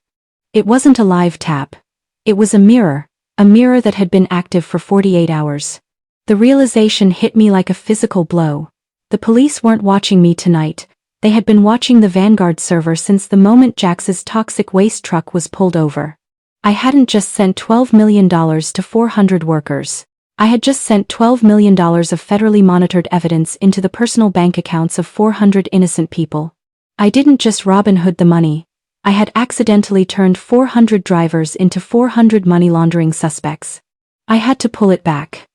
It wasn't a live tap. It was a mirror that had been active for 48 hours. The realization hit me like a physical blow. The police weren't watching me tonight. They had been watching the Vanguard server since the moment Jax's toxic waste truck was pulled over. I hadn't just sent $12 million to 400 workers. I had just sent $12 million of federally monitored evidence into the personal bank accounts of 400 innocent people. I didn't just Robin Hood the money. I had accidentally turned 400 drivers into 400 money laundering suspects. I had to pull it back.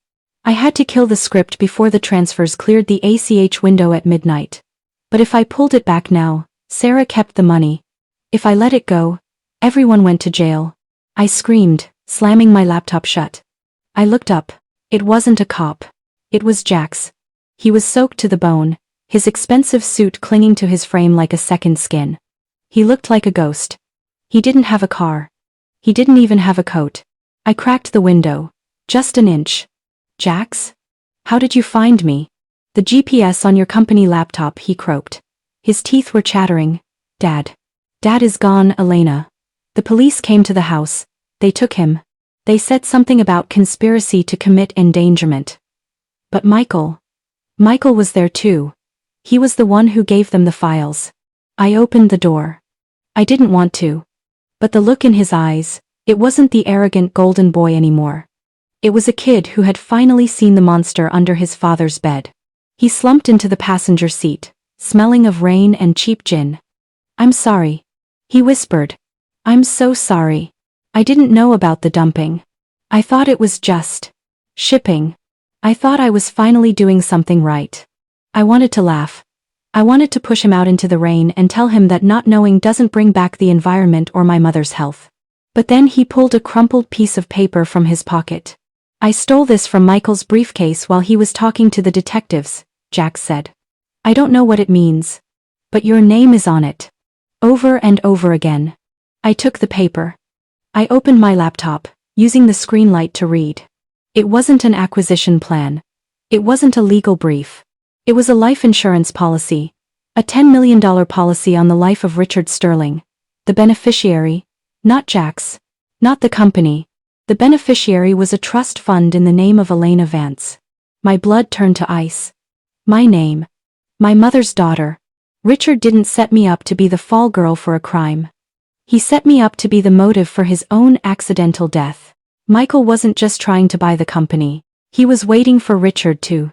I had to kill the script before the transfers cleared the ACH window at midnight. But if I pulled it back now, Sarah kept the money. If I let it go, everyone went to jail. I screamed, slamming my laptop shut. I looked up. It wasn't a cop. It was Jax. He was soaked to the bone, his expensive suit clinging to his frame like a second skin. He looked like a ghost. He didn't have a car. He didn't even have a coat. I cracked the window. Just an inch. Jax? How did you find me? The GPS on your company laptop, he croaked. His teeth were chattering. Dad. Dad is gone, Elena. The police came to the house. They took him. They said something about conspiracy to commit endangerment. But Michael was there too. He was the one who gave them the files. I opened the door. I didn't want to. But the look in his eyes, it wasn't the arrogant golden boy anymore. It was a kid who had finally seen the monster under his father's bed. He slumped into the passenger seat, smelling of rain and cheap gin. I'm sorry. He whispered. I'm so sorry. I didn't know about the dumping. I thought it was just shipping. I thought I was finally doing something right. I wanted to laugh. I wanted to push him out into the rain and tell him that not knowing doesn't bring back the environment or my mother's health. But then he pulled a crumpled piece of paper from his pocket. I stole this from Michael's briefcase while he was talking to the detectives, Jax said. I don't know what it means. But your name is on it. Over and over again. I took the paper. I opened my laptop, using the screen light to read. It wasn't an acquisition plan. It wasn't a legal brief. It was a life insurance policy. A $10 million policy on the life of Richard Sterling. The beneficiary, not Jax, not the company. The beneficiary was a trust fund in the name of Elena Vance. My blood turned to ice. My name. My mother's daughter. Richard didn't set me up to be the fall girl for a crime. He set me up to be the motive for his own accidental death. Michael wasn't just trying to buy the company. He was waiting for Richard to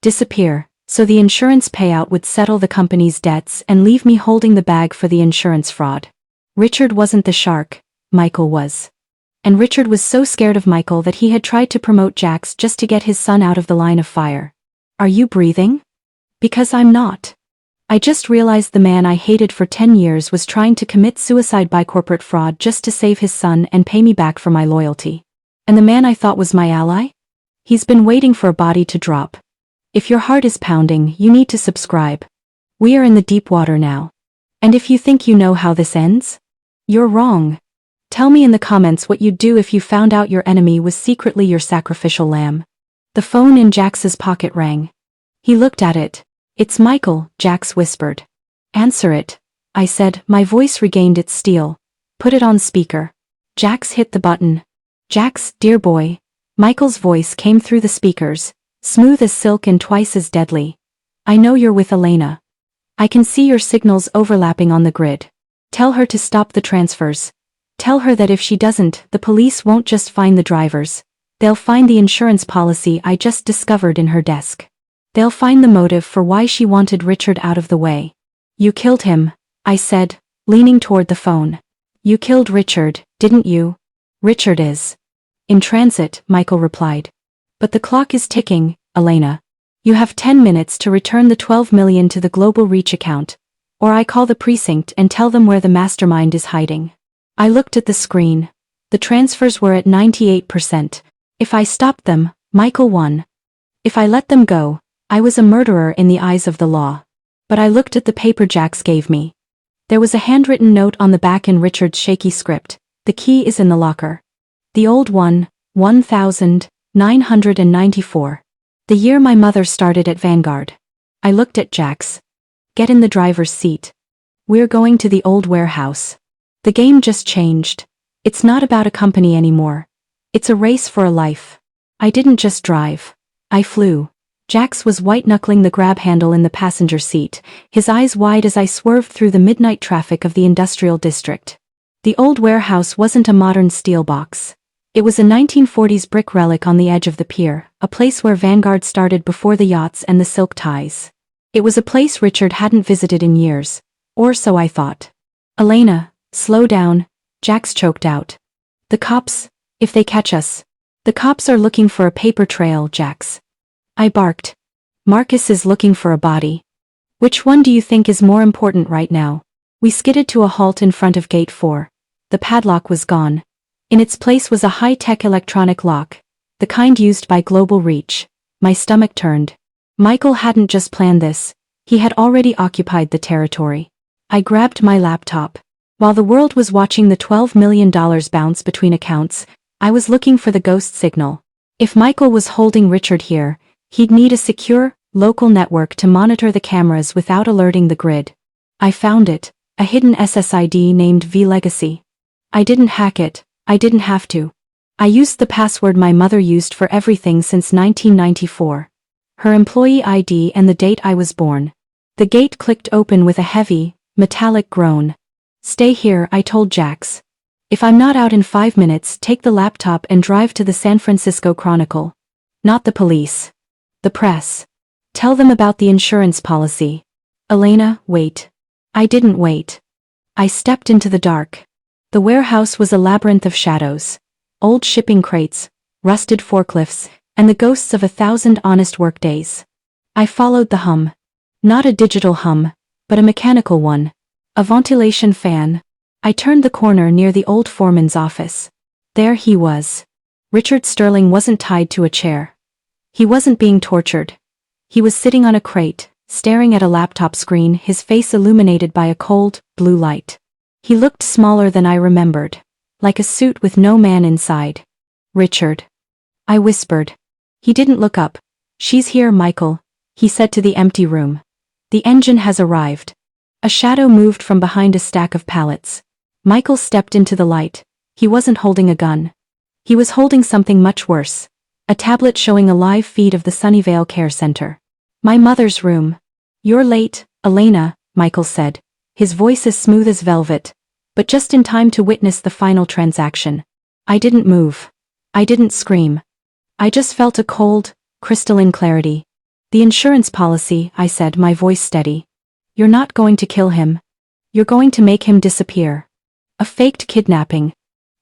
disappear, so the insurance payout would settle the company's debts and leave me holding the bag for the insurance fraud. Richard wasn't the shark, Michael was. And Richard was so scared of Michael that he had tried to promote Jax just to get his son out of the line of fire. Are you breathing? Because I'm not. I just realized the man I hated for 10 years was trying to commit suicide by corporate fraud just to save his son and pay me back for my loyalty. And the man I thought was my ally? He's been waiting for a body to drop. If your heart is pounding, you need to subscribe. We are in the deep water now. And if you think you know how this ends, you're wrong. Tell me in the comments what you'd do if you found out your enemy was secretly your sacrificial lamb. The phone in Jax's pocket rang. He looked at it. It's Michael, Jax whispered. Answer it, I said. My voice regained its steel. Put it on speaker. Jax hit the button. Jax, dear boy. Michael's voice came through the speakers, smooth as silk and twice as deadly. I know you're with Elena. I can see your signals overlapping on the grid. Tell her to stop the transfers. Tell her that if she doesn't, the police won't just find the drivers. They'll find the insurance policy I just discovered in her desk. They'll find the motive for why she wanted Richard out of the way. You killed him, I said, leaning toward the phone. You killed Richard, didn't you? Richard is in transit, Michael replied. But the clock is ticking, Elena. You have 10 minutes to return the $12 million to the Global Reach account, or I call the precinct and tell them where the mastermind is hiding. I looked at the screen. The transfers were at 98%. If I stopped them, Michael won. If I let them go, I was a murderer in the eyes of the law. But I looked at the paper Jax gave me. There was a handwritten note on the back in Richard's shaky script. The key is in the locker. The old one, 1994. The year my mother started at Vanguard. I looked at Jax. Get in the driver's seat. We're going to the old warehouse. The game just changed. It's not about a company anymore. It's a race for a life. I didn't just drive. I flew. Jax was white-knuckling the grab handle in the passenger seat, his eyes wide as I swerved through the midnight traffic of the industrial district. The old warehouse wasn't a modern steel box. It was a 1940s brick relic on the edge of the pier, a place where Vanguard started before the yachts and the silk ties. It was a place Richard hadn't visited in years, or so I thought. Elena, slow down, Jax choked out. The cops, if they catch us. The cops are looking for a paper trail, Jax. I barked. Marcus is looking for a body. Which one do you think is more important right now? We skidded to a halt in front of Gate 4. The padlock was gone. In its place was a high-tech electronic lock, the kind used by Global Reach. My stomach turned. Michael hadn't just planned this, he had already occupied the territory. I grabbed my laptop. While the world was watching the $12 million bounce between accounts, I was looking for the ghost signal. If Michael was holding Richard here, he'd need a secure, local network to monitor the cameras without alerting the grid. I found it, a hidden SSID named V-Legacy. I didn't hack it. I didn't have to. I used the password my mother used for everything since 1994. Her employee ID and the date I was born. The gate clicked open with a heavy, metallic groan. Stay here, I told Jax. If I'm not out in 5 minutes, take the laptop and drive to the San Francisco Chronicle. Not the police. The press. Tell them about the insurance policy. Elena, wait. I didn't wait. I stepped into the dark. The warehouse was a labyrinth of shadows. Old shipping crates, rusted forklifts, and the ghosts of 1,000 honest workdays. I followed the hum. Not a digital hum, but a mechanical one. A ventilation fan. I turned the corner near the old foreman's office. There he was. Richard Sterling wasn't tied to a chair. He wasn't being tortured. He was sitting on a crate, staring at a laptop screen, his face illuminated by a cold, blue light. He looked smaller than I remembered, like a suit with no man inside. Richard. I whispered. He didn't look up. She's here, Michael, he said to the empty room. The engine has arrived. A shadow moved from behind a stack of pallets. Michael stepped into the light. He wasn't holding a gun. He was holding something much worse. A tablet showing a live feed of the Sunnyvale Care Center. My mother's room. You're late, Elena, Michael said, his voice as smooth as velvet, but just in time to witness the final transaction. I didn't move. I didn't scream. I just felt a cold, crystalline clarity. The insurance policy, I said, my voice steady. You're not going to kill him. You're going to make him disappear. A faked kidnapping.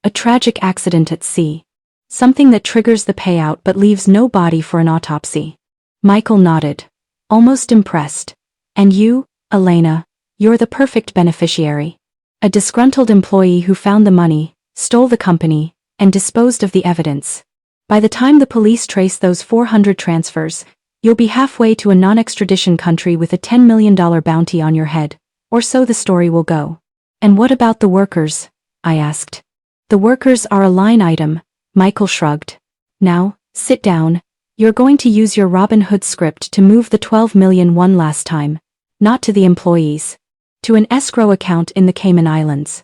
A tragic accident at sea. Something that triggers the payout but leaves no body for an autopsy. Michael nodded. Almost impressed. And you, Elena, you're the perfect beneficiary. A disgruntled employee who found the money, stole the company, and disposed of the evidence. By the time the police trace those 400 transfers, you'll be halfway to a non-extradition country with a $10 million bounty on your head, or so the story will go. And what about the workers? I asked. The workers are a line item, Michael shrugged. Now, sit down. You're going to use your Robin Hood script to move the $12 million one last time. Not to the employees. To an escrow account in the Cayman Islands.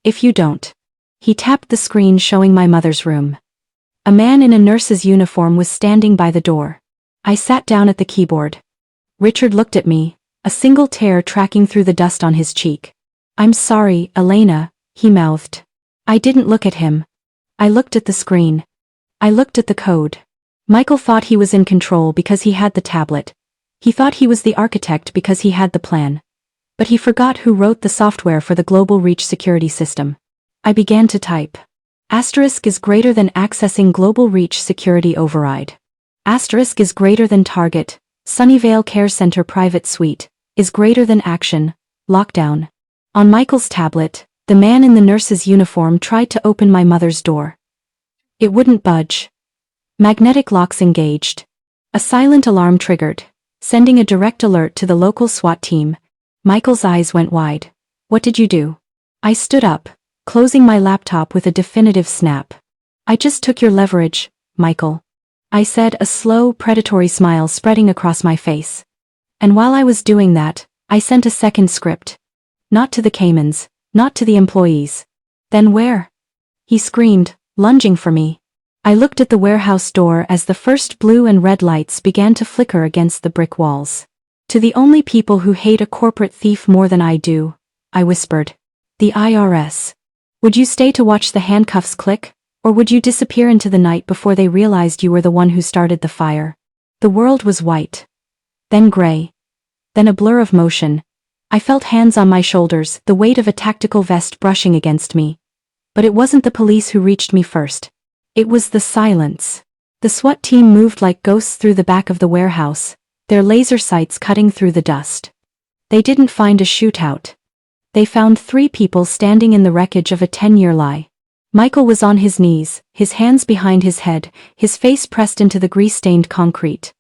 If you don't. He tapped the screen showing my mother's room. A man in a nurse's uniform was standing by the door. I sat down at the keyboard. Richard looked at me, a single tear tracking through the dust on his cheek. "I'm sorry, Elena," he mouthed. I didn't look at him. I looked at the screen. I looked at the code. Michael thought he was in control because he had the tablet. He thought he was the architect because he had the plan. But he forgot who wrote the software for the Global Reach security system. I began to type. Asterisk is greater than accessing Global Reach security override. Asterisk is greater than target, Sunnyvale Care Center private suite, is greater than action, lockdown. On Michael's tablet, the man in the nurse's uniform tried to open my mother's door. It wouldn't budge. Magnetic locks engaged. A silent alarm triggered, sending a direct alert to the local SWAT team. Michael's eyes went wide. "What did you do?" I stood up, closing my laptop with a definitive snap. "I just took your leverage, Michael," I said, a slow, predatory smile spreading across my face. And while I was doing that, I sent a second script. Not to the Caymans, not to the employees. "Then where?" he screamed, lunging for me. I looked at the warehouse door as the first blue and red lights began to flicker against the brick walls. "To the only people who hate a corporate thief more than I do," I whispered. "The IRS. Would you stay to watch the handcuffs click, or would you disappear into the night before they realized you were the one who started the fire?" The world was white. Then gray. Then a blur of motion. I felt hands on my shoulders, the weight of a tactical vest brushing against me. But it wasn't the police who reached me first. It was the silence. The SWAT team moved like ghosts through the back of the warehouse, their laser sights cutting through the dust. They didn't find a shootout. They found 3 people standing in the wreckage of a 10-year lie. Michael was on his knees, his hands behind his head, his face pressed into the grease-stained concrete.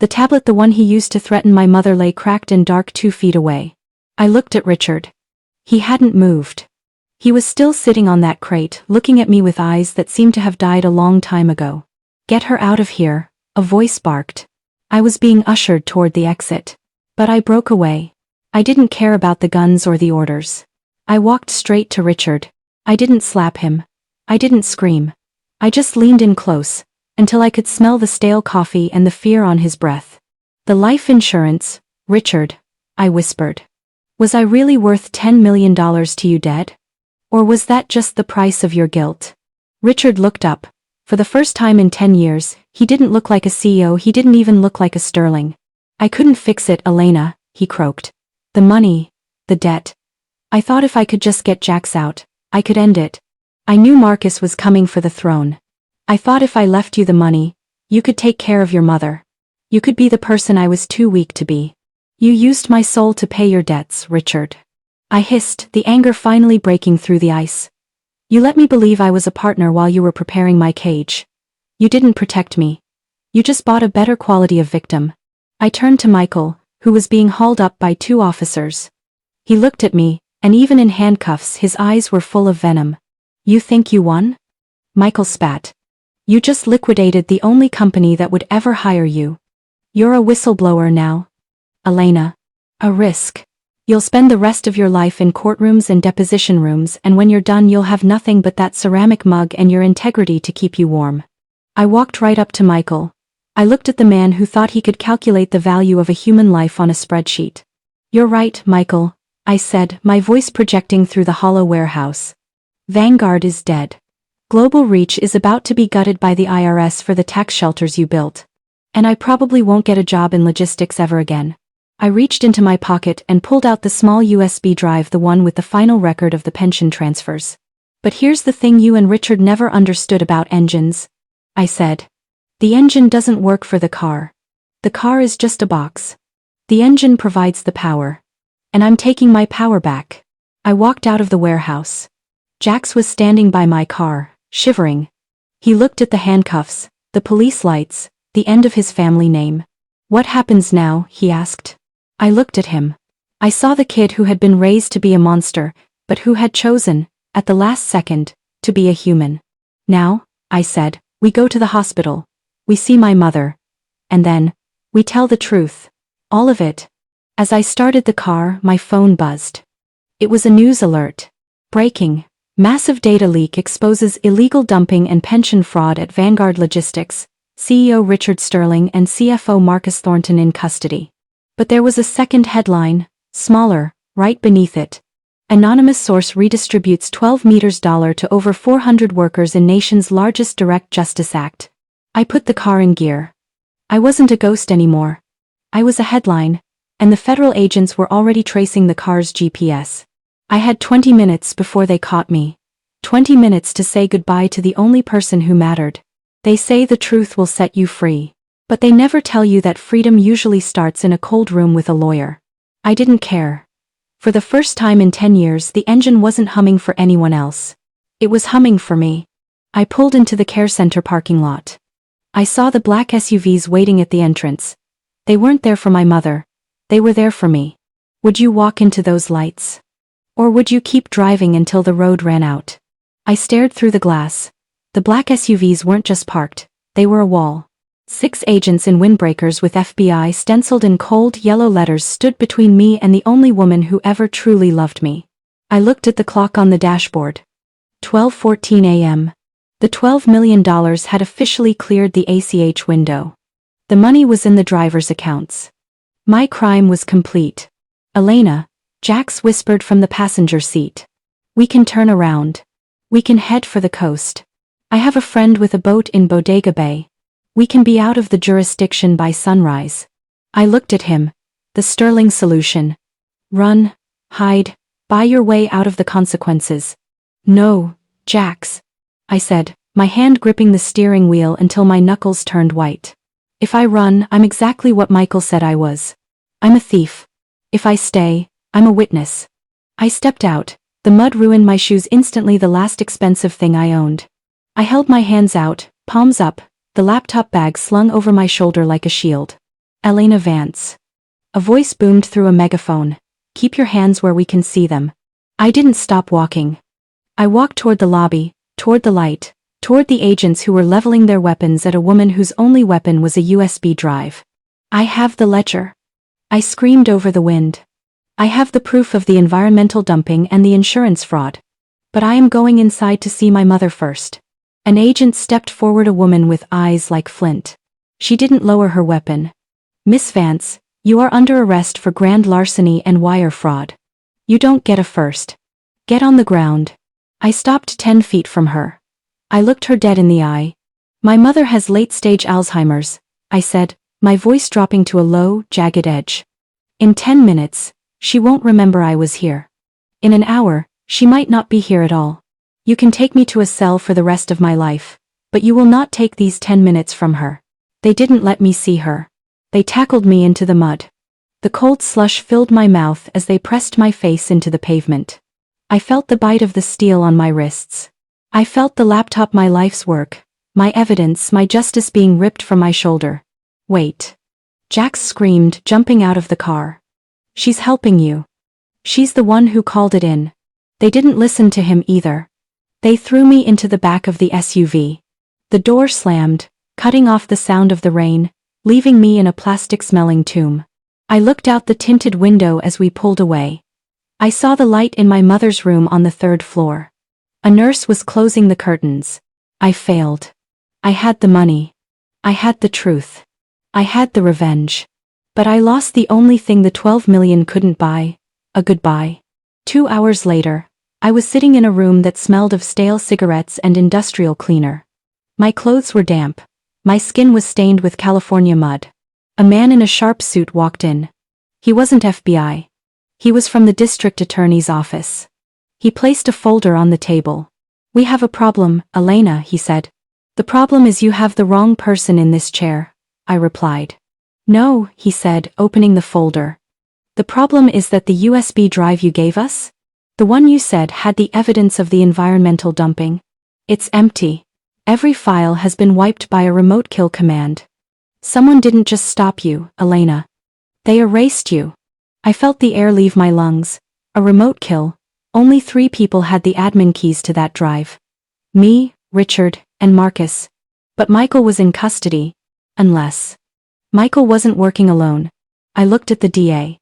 The tablet, the one he used to threaten my mother, lay cracked and dark 2 feet away. I looked at Richard. He hadn't moved. He was still sitting on that crate, looking at me with eyes that seemed to have died a long time ago. "Get her out of here," a voice barked. I was being ushered toward the exit. But I broke away. I didn't care about the guns or the orders. I walked straight to Richard. I didn't slap him. I didn't scream. I just leaned in close, until I could smell the stale coffee and the fear on his breath. "The life insurance, Richard," I whispered. "Was I really worth $10 million to you dead? Or was that just the price of your guilt?" Richard looked up. For the first time in 10 years, he didn't look like a CEO, he didn't even look like a Sterling. "I couldn't fix it, Elena," he croaked. "The money, the debt. I thought if I could just get Jax out, I could end it. I knew Marcus was coming for the throne. I thought if I left you the money, you could take care of your mother. You could be the person I was too weak to be. You used my soul to pay your debts, Richard." I hissed, the anger finally breaking through the ice. "You let me believe I was a partner while you were preparing my cage. You didn't protect me. You just bought a better quality of victim." I turned to Michael, who was being hauled up by 2 officers. He looked at me, and even in handcuffs his eyes were full of venom. "You think you won?" Michael spat. "You just liquidated the only company that would ever hire you. You're a whistleblower now, Elena. A risk. You'll spend the rest of your life in courtrooms and deposition rooms, and when you're done you'll have nothing but that ceramic mug and your integrity to keep you warm." I walked right up to Michael. I looked at the man who thought he could calculate the value of a human life on a spreadsheet. "You're right, Michael," I said, my voice projecting through the hollow warehouse. "Vanguard is dead. Global Reach is about to be gutted by the IRS for the tax shelters you built. And I probably won't get a job in logistics ever again." I reached into my pocket and pulled out the small USB drive, the one with the final record of the pension transfers. "But here's the thing you and Richard never understood about engines," I said. "The engine doesn't work for the car. The car is just a box. The engine provides the power. And I'm taking my power back." I walked out of the warehouse. Jax was standing by my car, shivering. He looked at the handcuffs, the police lights, the end of his family name. "What happens now?" he asked. I looked at him. I saw the kid who had been raised to be a monster, but who had chosen, at the last second, to be a human. "Now," I said, "we go to the hospital. We see my mother. And then, we tell the truth. All of it." As I started the car, my phone buzzed. It was a news alert. "Breaking. Massive data leak exposes illegal dumping and pension fraud at Vanguard Logistics, CEO Richard Sterling and CFO Marcus Thornton in custody. But there was a second headline, smaller, right beneath it. Anonymous source redistributes $12 million to over 400 workers in nation's largest direct justice act. I put the car in gear. I wasn't a ghost anymore. I was a headline, and the federal agents were already tracing the car's GPS. I had 20 minutes before they caught me. 20 minutes to say goodbye to the only person who mattered. They say the truth will set you free. But they never tell you that freedom usually starts in a cold room with a lawyer. I didn't care. For the first time in 10 years, the engine wasn't humming for anyone else. It was humming for me. I pulled into the care center parking lot. I saw the black SUVs waiting at the entrance. They weren't there for my mother. They were there for me. Would you walk into those lights? Or would you keep driving until the road ran out? I stared through the glass. The black SUVs weren't just parked, they were a wall. 6 agents in windbreakers with FBI stenciled in cold yellow letters stood between me and the only woman who ever truly loved me. I looked at the clock on the dashboard. 12:14 a.m. The $12 million had officially cleared the ACH window. The money was in the driver's accounts. My crime was complete. Elena, Jax whispered from the passenger seat. We can turn around. We can head for the coast. I have a friend with a boat in Bodega Bay. We can be out of the jurisdiction by sunrise. I looked at him. The Sterling solution. Run, hide, buy your way out of the consequences. No, Jax, I said, my hand gripping the steering wheel until my knuckles turned white. If I run, I'm exactly what Michael said I was. I'm a thief. If I stay, I'm a witness. I stepped out. The mud ruined my shoes instantly, the last expensive thing I owned. I held my hands out, palms up, the laptop bag slung over my shoulder like a shield. Elena Vance. A voice boomed through a megaphone. Keep your hands where we can see them. I didn't stop walking. I walked toward the lobby, toward the light, toward the agents who were leveling their weapons at a woman whose only weapon was a USB drive. I have the ledger. I screamed over the wind. I have the proof of the environmental dumping and the insurance fraud. But I am going inside to see my mother first. An agent stepped forward, a woman with eyes like flint. She didn't lower her weapon. Miss Vance, you are under arrest for grand larceny and wire fraud. You don't get a first. Get on the ground. I stopped 10 feet from her. I looked her dead in the eye. My mother has late-stage Alzheimer's, I said, my voice dropping to a low, jagged edge. In 10 minutes, she won't remember I was here. In an hour, she might not be here at all. You can take me to a cell for the rest of my life, but you will not take these 10 minutes from her. They didn't let me see her. They tackled me into the mud. The cold slush filled my mouth as they pressed my face into the pavement. I felt the bite of the steel on my wrists. I felt the laptop, my life's work, my evidence, my justice being ripped from my shoulder. Wait. Jax screamed, jumping out of the car. She's helping you. She's the one who called it in. They didn't listen to him either. They threw me into the back of the SUV. The door slammed, cutting off the sound of the rain, leaving me in a plastic-smelling tomb. I looked out the tinted window as we pulled away. I saw the light in my mother's room on the 3rd floor. A nurse was closing the curtains. I failed. I had the money. I had the truth. I had the revenge. But I lost the only thing the 12 million couldn't buy, a goodbye. 2 hours later, I was sitting in a room that smelled of stale cigarettes and industrial cleaner. My clothes were damp. My skin was stained with California mud. A man in a sharp suit walked in. He wasn't FBI. He was from the district attorney's office. He placed a folder on the table. We have a problem, Elena, he said. The problem is you have the wrong person in this chair, I replied. No, he said, opening the folder. The problem is that the USB drive you gave us? The one you said had the evidence of the environmental dumping. It's empty. Every file has been wiped by a remote kill command. Someone didn't just stop you, Elena. They erased you. I felt the air leave my lungs. A remote kill. Only 3 people had the admin keys to that drive. Me, Richard, and Marcus. But Michael was in custody. Unless. Michael wasn't working alone. I looked at the DA.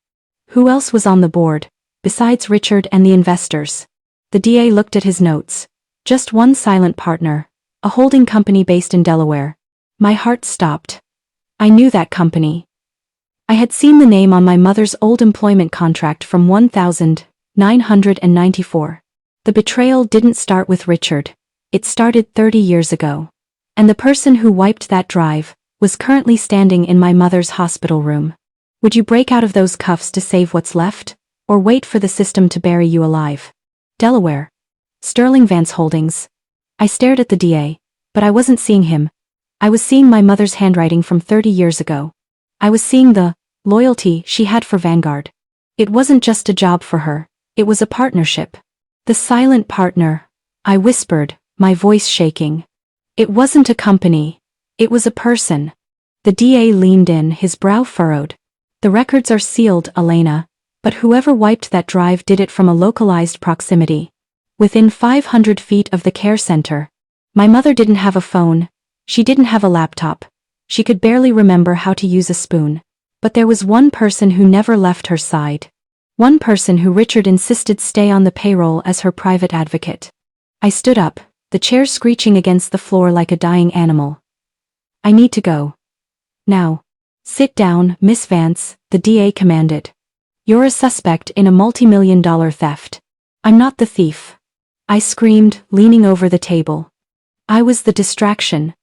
Who else was on the board, besides Richard and the investors? The DA looked at his notes. Just one silent partner, a holding company based in Delaware. My heart stopped. I knew that company. I had seen the name on my mother's old employment contract from 1994. The betrayal didn't start with Richard. It started 30 years ago. And the person who wiped that drive was currently standing in my mother's hospital room. Would you break out of those cuffs to save what's left, or wait for the system to bury you alive? Delaware. Sterling Vance Holdings. I stared at the DA, but I wasn't seeing him. I was seeing my mother's handwriting from 30 years ago. I was seeing the loyalty she had for Vanguard. It wasn't just a job for her, it was a partnership. The silent partner, I whispered, my voice shaking. It wasn't a company, it was a person. The DA leaned in, his brow furrowed. The records are sealed, Elena, but whoever wiped that drive did it from a localized proximity. Within 500 feet of the care center. My mother didn't have a phone, she didn't have a laptop, she could barely remember how to use a spoon. But there was one person who never left her side. One person who Richard insisted stay on the payroll as her private advocate. I stood up, the chair screeching against the floor like a dying animal. I need to go. Now. Sit down, Miss Vance, the DA commanded. You're a suspect in a multi-million-dollar theft. I'm not the thief. I screamed, leaning over the table. I was the distraction.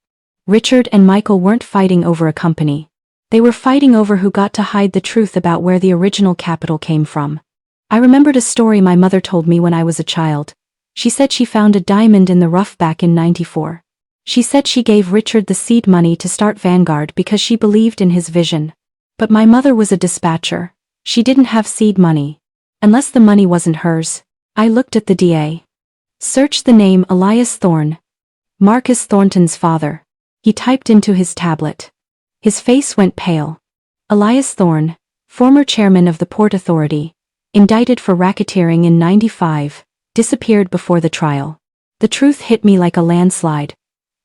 Richard and Michael weren't fighting over a company. They were fighting over who got to hide the truth about where the original capital came from. I remembered a story my mother told me when I was a child. She said she found a diamond in the rough back in '94. She said she gave Richard the seed money to start Vanguard because she believed in his vision. But my mother was a dispatcher. She didn't have seed money. Unless the money wasn't hers. I looked at the DA. Search the name Elias Thorne. Marcus Thornton's father. He typed into his tablet. His face went pale. Elias Thorne, former chairman of the Port Authority, indicted for racketeering in '95, disappeared before the trial. The truth hit me like a landslide.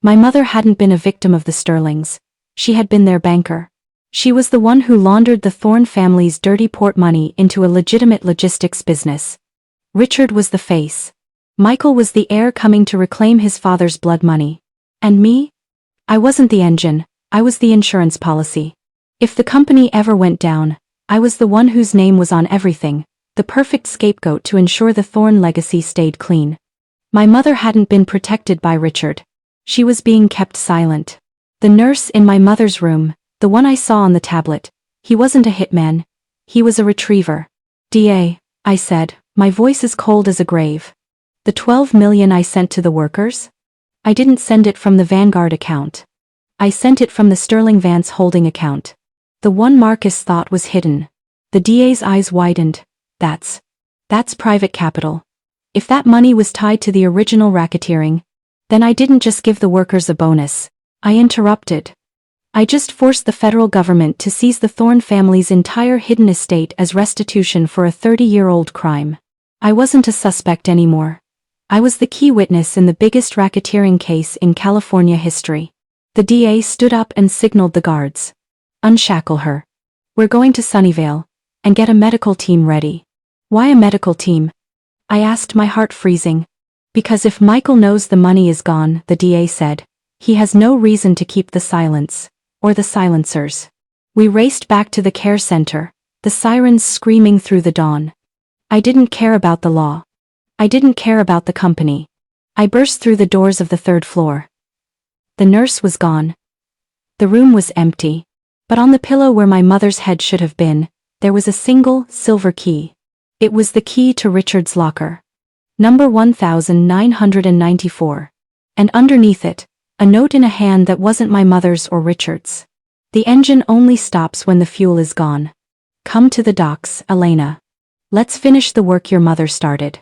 My mother hadn't been a victim of the Sterlings. She had been their banker. She was the one who laundered the Thorne family's dirty port money into a legitimate logistics business. Richard was the face. Michael was the heir coming to reclaim his father's blood money. And me? I wasn't the engine, I was the insurance policy. If the company ever went down, I was the one whose name was on everything, the perfect scapegoat to ensure the Thorne legacy stayed clean. My mother hadn't been protected by Richard. She was being kept silent. The nurse in my mother's room, the one I saw on the tablet, he wasn't a hitman. He was a retriever. DA, I said, my voice as cold as a grave. The $12 million I sent to the workers? I didn't send it from the Vanguard account. I sent it from the Sterling Vance holding account. The one Marcus thought was hidden. The DA's eyes widened. That's private capital. If that money was tied to the original racketeering, then I didn't just give the workers a bonus. I interrupted. I just forced the federal government to seize the Thorne family's entire hidden estate as restitution for a 30-year-old crime. I wasn't a suspect anymore. I was the key witness in the biggest racketeering case in California history. The DA stood up and signaled the guards. Unshackle her. We're going to Sunnyvale, and get a medical team ready. Why a medical team? I asked, my heart freezing. Because if Michael knows the money is gone, the DA said, he has no reason to keep the silence, or the silencers. We raced back to the care center, the sirens screaming through the dawn. I didn't care about the law. I didn't care about the company. I burst through the doors of the third floor. The nurse was gone. The room was empty, but on the pillow where my mother's head should have been, there was a single, silver key. It was the key to Richard's locker. Number 1994. And underneath it, a note in a hand that wasn't my mother's or Richard's. The engine only stops when the fuel is gone. Come to the docks, Elena. Let's finish the work your mother started.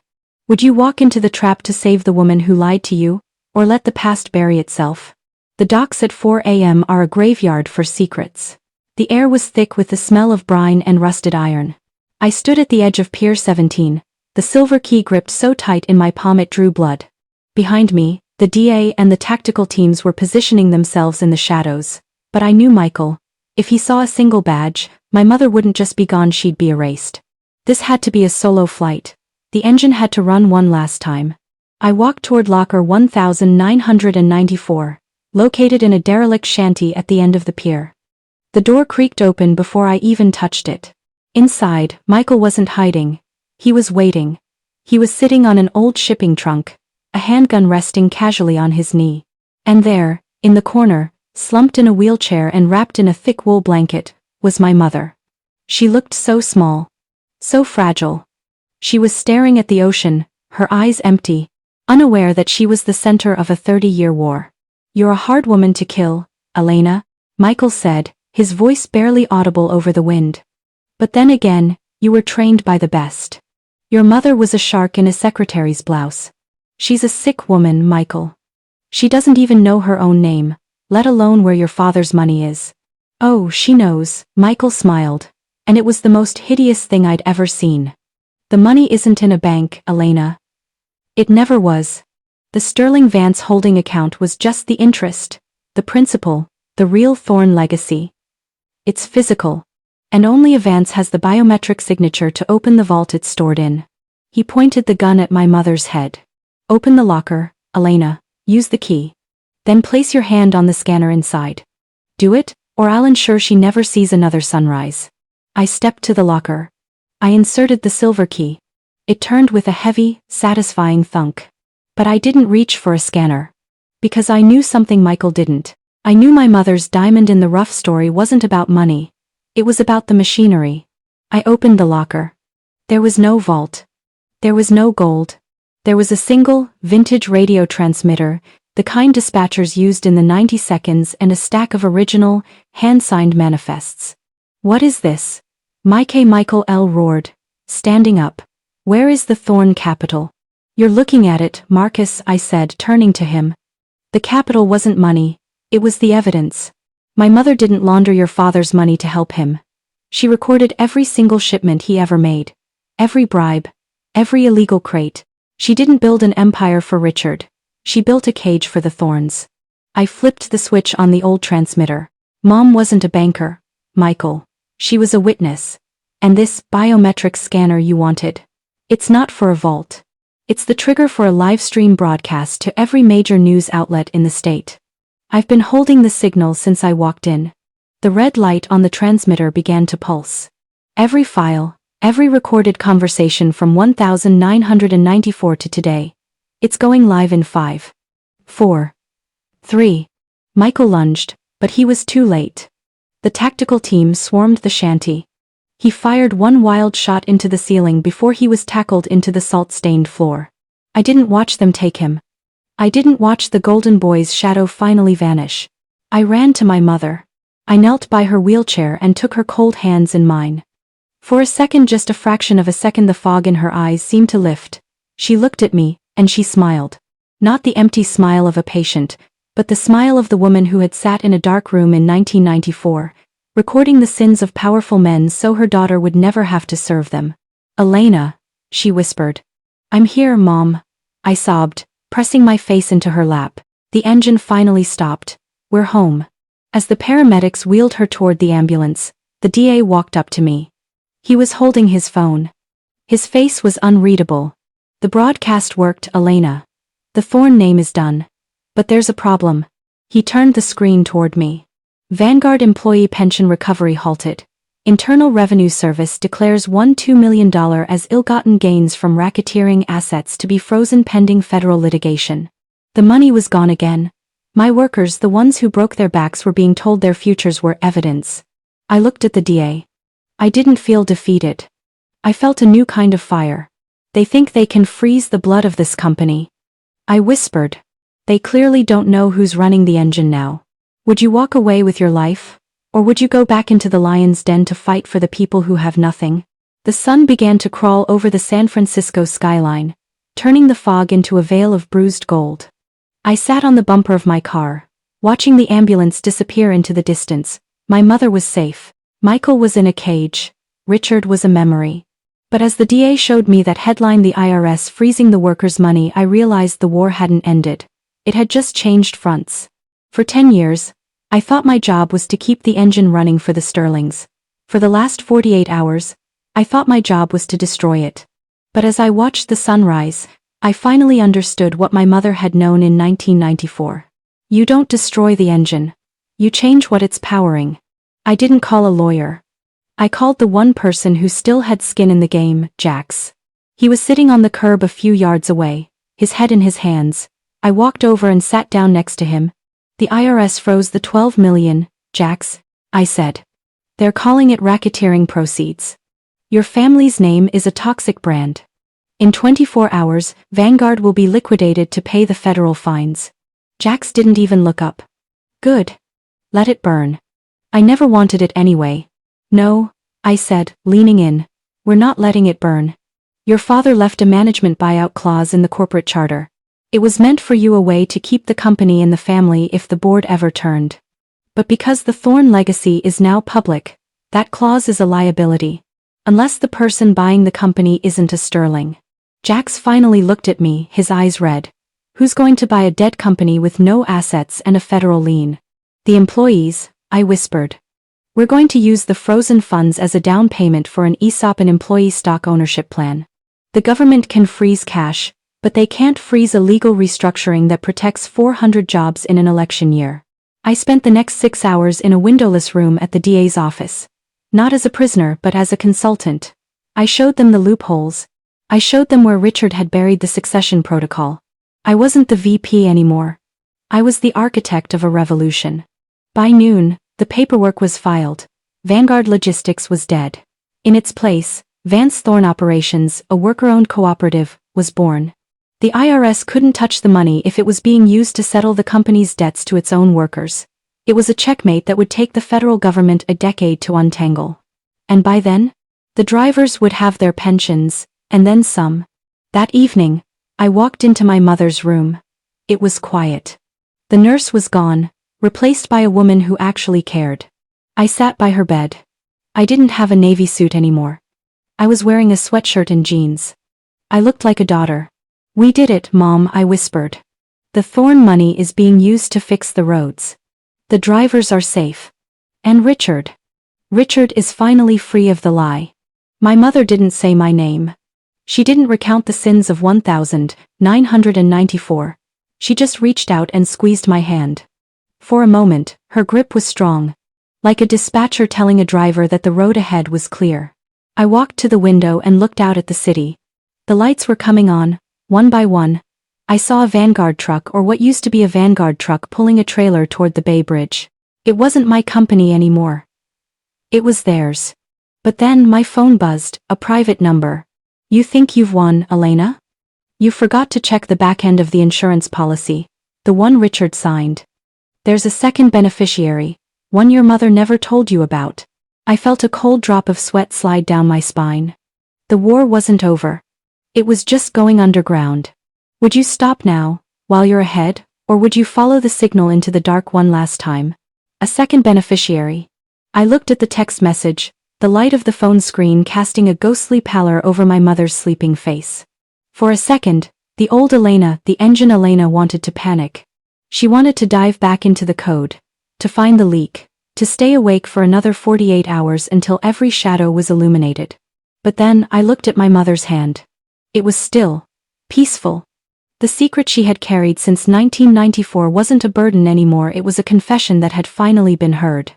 Would you walk into the trap to save the woman who lied to you, or let the past bury itself? The docks at 4 a.m. are a graveyard for secrets. The air was thick with the smell of brine and rusted iron. I stood at the edge of Pier 17, the silver key gripped so tight in my palm it drew blood. Behind me, the DA and the tactical teams were positioning themselves in the shadows, but I knew Michael. If he saw a single badge, my mother wouldn't just be gone, she'd be erased. This had to be a solo flight. The engine had to run one last time. I walked toward locker 1994, located in a derelict shanty at the end of the pier. The door creaked open before I even touched it. Inside, Michael wasn't hiding. He was waiting. He was sitting on an old shipping trunk, a handgun resting casually on his knee. And there, in the corner, slumped in a wheelchair and wrapped in a thick wool blanket, was my mother. She looked so small, so fragile. She was staring at the ocean, her eyes empty, unaware that she was the center of a 30-year war. "You're a hard woman to kill, Elena," Michael said, his voice barely audible over the wind. "But then again, you were trained by the best. Your mother was a shark in a secretary's blouse. She's a sick woman, Michael. She doesn't even know her own name, let alone where your father's money is." "Oh, she knows," Michael smiled, and it was the most hideous thing I'd ever seen. "The money isn't in a bank, Elena. It never was. The Sterling Vance holding account was just the interest, the principal, the real Thorne legacy. It's physical. And only a Vance has the biometric signature to open the vault it's stored in." He pointed the gun at my mother's head. "Open the locker, Elena. Use the key. Then place your hand on the scanner inside. Do it, or I'll ensure she never sees another sunrise." I stepped to the locker. I inserted the silver key. It turned with a heavy, satisfying thunk. But I didn't reach for a scanner. Because I knew something Michael didn't. I knew my mother's diamond-in-the-rough story wasn't about money. It was about the machinery. I opened the locker. There was no vault. There was no gold. There was a single, vintage radio transmitter, the kind dispatchers used in the 90 seconds, and a stack of original, hand-signed manifests. "What is this?" Michael L. roared, standing up. "Where is the Thorne capital?" "You're looking at it, Marcus," I said, turning to him. "The capital wasn't money. It was the evidence. My mother didn't launder your father's money to help him. She recorded every single shipment he ever made. Every bribe. Every illegal crate. She didn't build an empire for Richard. She built a cage for the Thornes." I flipped the switch on the old transmitter. "Mom wasn't a banker, Michael. She was a witness. And this biometric scanner you wanted. It's not for a vault. It's the trigger for a live stream broadcast to every major news outlet in the state. I've been holding the signal since I walked in." The red light on the transmitter began to pulse. Every file, every recorded conversation from 1994 to today. It's going live in 5, 4, 3. Michael lunged, but he was too late. The tactical team swarmed the shanty. He fired one wild shot into the ceiling before he was tackled into the salt-stained floor. I didn't watch them take him. I didn't watch the Golden Boy's shadow finally vanish. I ran to my mother. I knelt by her wheelchair and took her cold hands in mine. For a second, just a fraction of a second, the fog in her eyes seemed to lift. She looked at me, and she smiled. Not the empty smile of a patient, but the smile of the woman who had sat in a dark room in 1994, recording the sins of powerful men so her daughter would never have to serve them. "Elena," she whispered. "I'm here, Mom," I sobbed, pressing my face into her lap. The engine finally stopped. "We're home." As the paramedics wheeled her toward the ambulance, the DA walked up to me. He was holding his phone. His face was unreadable. "The broadcast worked, Elena. The Thorne name is done. But there's a problem." He turned the screen toward me. "Vanguard employee pension recovery halted. Internal Revenue Service declares $2 million as ill-gotten gains from racketeering assets to be frozen pending federal litigation." The money was gone again. My workers, the ones who broke their backs, were being told their futures were evidence. I looked at the DA. I didn't feel defeated. I felt a new kind of fire. "They think they can freeze the blood of this company," I whispered. "They clearly don't know who's running the engine now. Would you walk away with your life? Or would you go back into the lion's den to fight for the people who have nothing?" The sun began to crawl over the San Francisco skyline, turning the fog into a veil of bruised gold. I sat on the bumper of my car, watching the ambulance disappear into the distance. My mother was safe. Michael was in a cage. Richard was a memory. But as the DA showed me that headline, "The IRS freezing the workers' money," I realized the war hadn't ended. It had just changed fronts. For 10 years, I thought my job was to keep the engine running for the Sterlings. For the last 48 hours, I thought my job was to destroy it. But as I watched the sunrise, I finally understood what my mother had known in 1994. You don't destroy the engine. You change what it's powering. I didn't call a lawyer. I called the one person who still had skin in the game, Jax. He was sitting on the curb a few yards away, his head in his hands. I walked over and sat down next to him. The IRS froze the $12 million, Jax, I said. They're calling it racketeering proceeds. Your family's name is a toxic brand. In 24 hours, Vanguard will be liquidated to pay the federal fines. Jax didn't even look up. Good. Let it burn. I never wanted it anyway. No, I said, leaning in. We're not letting it burn. Your father left a management buyout clause in the corporate charter. It was meant for you a way to keep the company in the family if the board ever turned. But because the Thorne legacy is now public, that clause is a liability. Unless the person buying the company isn't a Sterling. Jax finally looked at me, his eyes red. Who's going to buy a dead company with no assets and a federal lien? The employees, I whispered. We're going to use the frozen funds as a down payment for an ESOP and employee stock ownership plan. The government can freeze cash, but they can't freeze a legal restructuring that protects 400 jobs in an election year. I spent the next 6 hours in a windowless room at the DA's office. Not as a prisoner but as a consultant. I showed them the loopholes. I showed them where Richard had buried the succession protocol. I wasn't the VP anymore. I was the architect of a revolution. By noon, the paperwork was filed. Vanguard Logistics was dead. In its place, Vance Thorne Operations, a worker-owned cooperative, was born. The IRS couldn't touch the money if it was being used to settle the company's debts to its own workers. It was a checkmate that would take the federal government a decade to untangle. And by then, the drivers would have their pensions, and then some. That evening, I walked into my mother's room. It was quiet. The nurse was gone, replaced by a woman who actually cared. I sat by her bed. I didn't have a navy suit anymore. I was wearing a sweatshirt and jeans. I looked like a daughter. We did it, Mom, I whispered. The Thorne money is being used to fix the roads. The drivers are safe. And Richard. Richard is finally free of the lie. My mother didn't say my name. She didn't recount the sins of 1,994. She just reached out and squeezed my hand. For a moment, her grip was strong. Like a dispatcher telling a driver that the road ahead was clear. I walked to the window and looked out at the city. The lights were coming on, one by one. I saw a Vanguard truck or what used to be a Vanguard truck pulling a trailer toward the Bay Bridge. It wasn't my company anymore. It was theirs. But then my phone buzzed, a private number. You think you've won, Elena? You forgot to check the back end of the insurance policy, the one Richard signed. There's a second beneficiary, one your mother never told you about. I felt a cold drop of sweat slide down my spine. The war wasn't over. It was just going underground. Would you stop now, while you're ahead, or would you follow the signal into the dark one last time? A second beneficiary. I looked at the text message, the light of the phone screen casting a ghostly pallor over my mother's sleeping face. For a second, the old Elena, the engine Elena, wanted to panic. She wanted to dive back into the code, to find the leak, to stay awake for another 48 hours until every shadow was illuminated. But then I looked at my mother's hand. It was still, peaceful. The secret she had carried since 1994 wasn't a burden anymore, it was a confession that had finally been heard.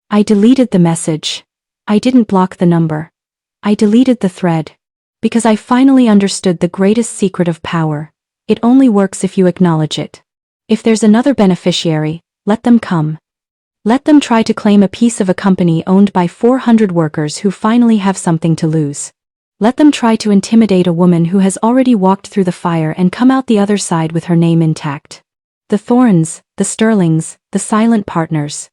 I deleted the message. I didn't block the number. I deleted the thread. Because I finally understood the greatest secret of power. It only works if you acknowledge it. If there's another beneficiary, let them come. Let them try to claim a piece of a company owned by 400 workers who finally have something to lose. Let them try to intimidate a woman who has already walked through the fire and come out the other side with her name intact. The Thornes, the Sterlings, the silent partners.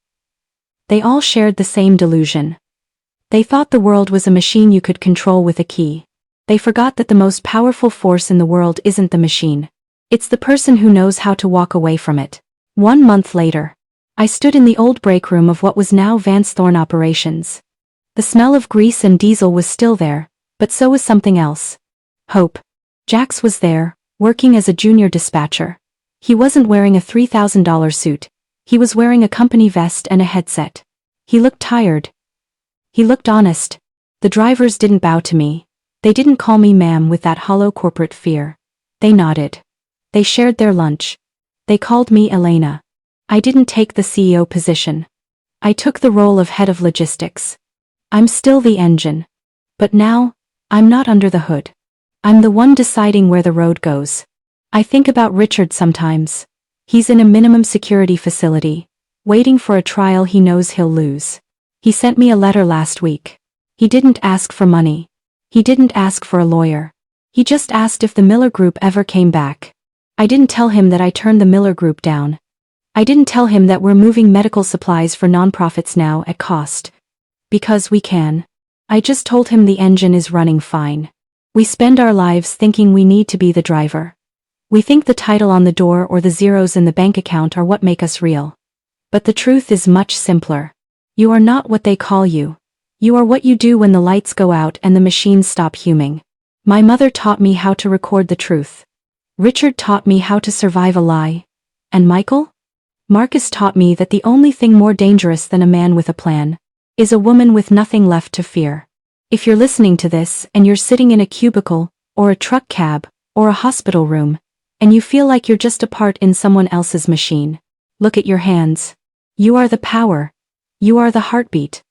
They all shared the same delusion. They thought the world was a machine you could control with a key. They forgot that the most powerful force in the world isn't the machine. It's the person who knows how to walk away from it. 1 month later, I stood in the old break room of what was now Vance Thorne Operations. The smell of grease and diesel was still there, but so was something else. Hope. Jax was there, working as a junior dispatcher. He wasn't wearing a $3,000 suit. He was wearing a company vest and a headset. He looked tired. He looked honest. The drivers didn't bow to me. They didn't call me ma'am with that hollow corporate fear. They nodded. They shared their lunch. They called me Elena. I didn't take the CEO position. I took the role of head of logistics. I'm still the engine. But now, I'm not under the hood. I'm the one deciding where the road goes. I think about Richard sometimes. He's in a minimum security facility, waiting for a trial he knows he'll lose. He sent me a letter last week. He didn't ask for money. He didn't ask for a lawyer. He just asked if the Miller Group ever came back. I didn't tell him that I turned the Miller Group down. I didn't tell him that we're moving medical supplies for nonprofits now at cost. Because we can. I just told him the engine is running fine. We spend our lives thinking we need to be the driver. We think the title on the door or the zeros in the bank account are what make us real. But the truth is much simpler. You are not what they call you. You are what you do when the lights go out and the machines stop humming. My mother taught me how to record the truth. Richard taught me how to survive a lie. And Michael? Marcus taught me that the only thing more dangerous than a man with a plan is a woman with nothing left to fear. If you're listening to this and you're sitting in a cubicle, or a truck cab, or a hospital room, and you feel like you're just a part in someone else's machine, look at your hands. You are the power. You are the heartbeat.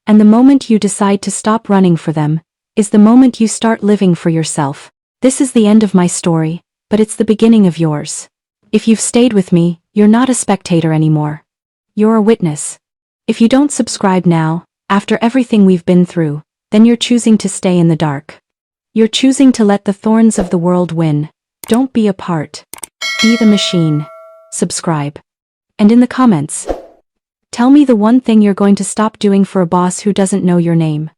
And the moment you decide to stop running for them, is the moment you start living for yourself. This is the end of my story, but it's the beginning of yours. If you've stayed with me, you're not a spectator anymore. You're a witness. If you don't subscribe now, after everything we've been through, then you're choosing to stay in the dark. You're choosing to let the thorns of the world win. Don't be a part. Be the machine. Subscribe. And in the comments, tell me the one thing you're going to stop doing for a boss who doesn't know your name.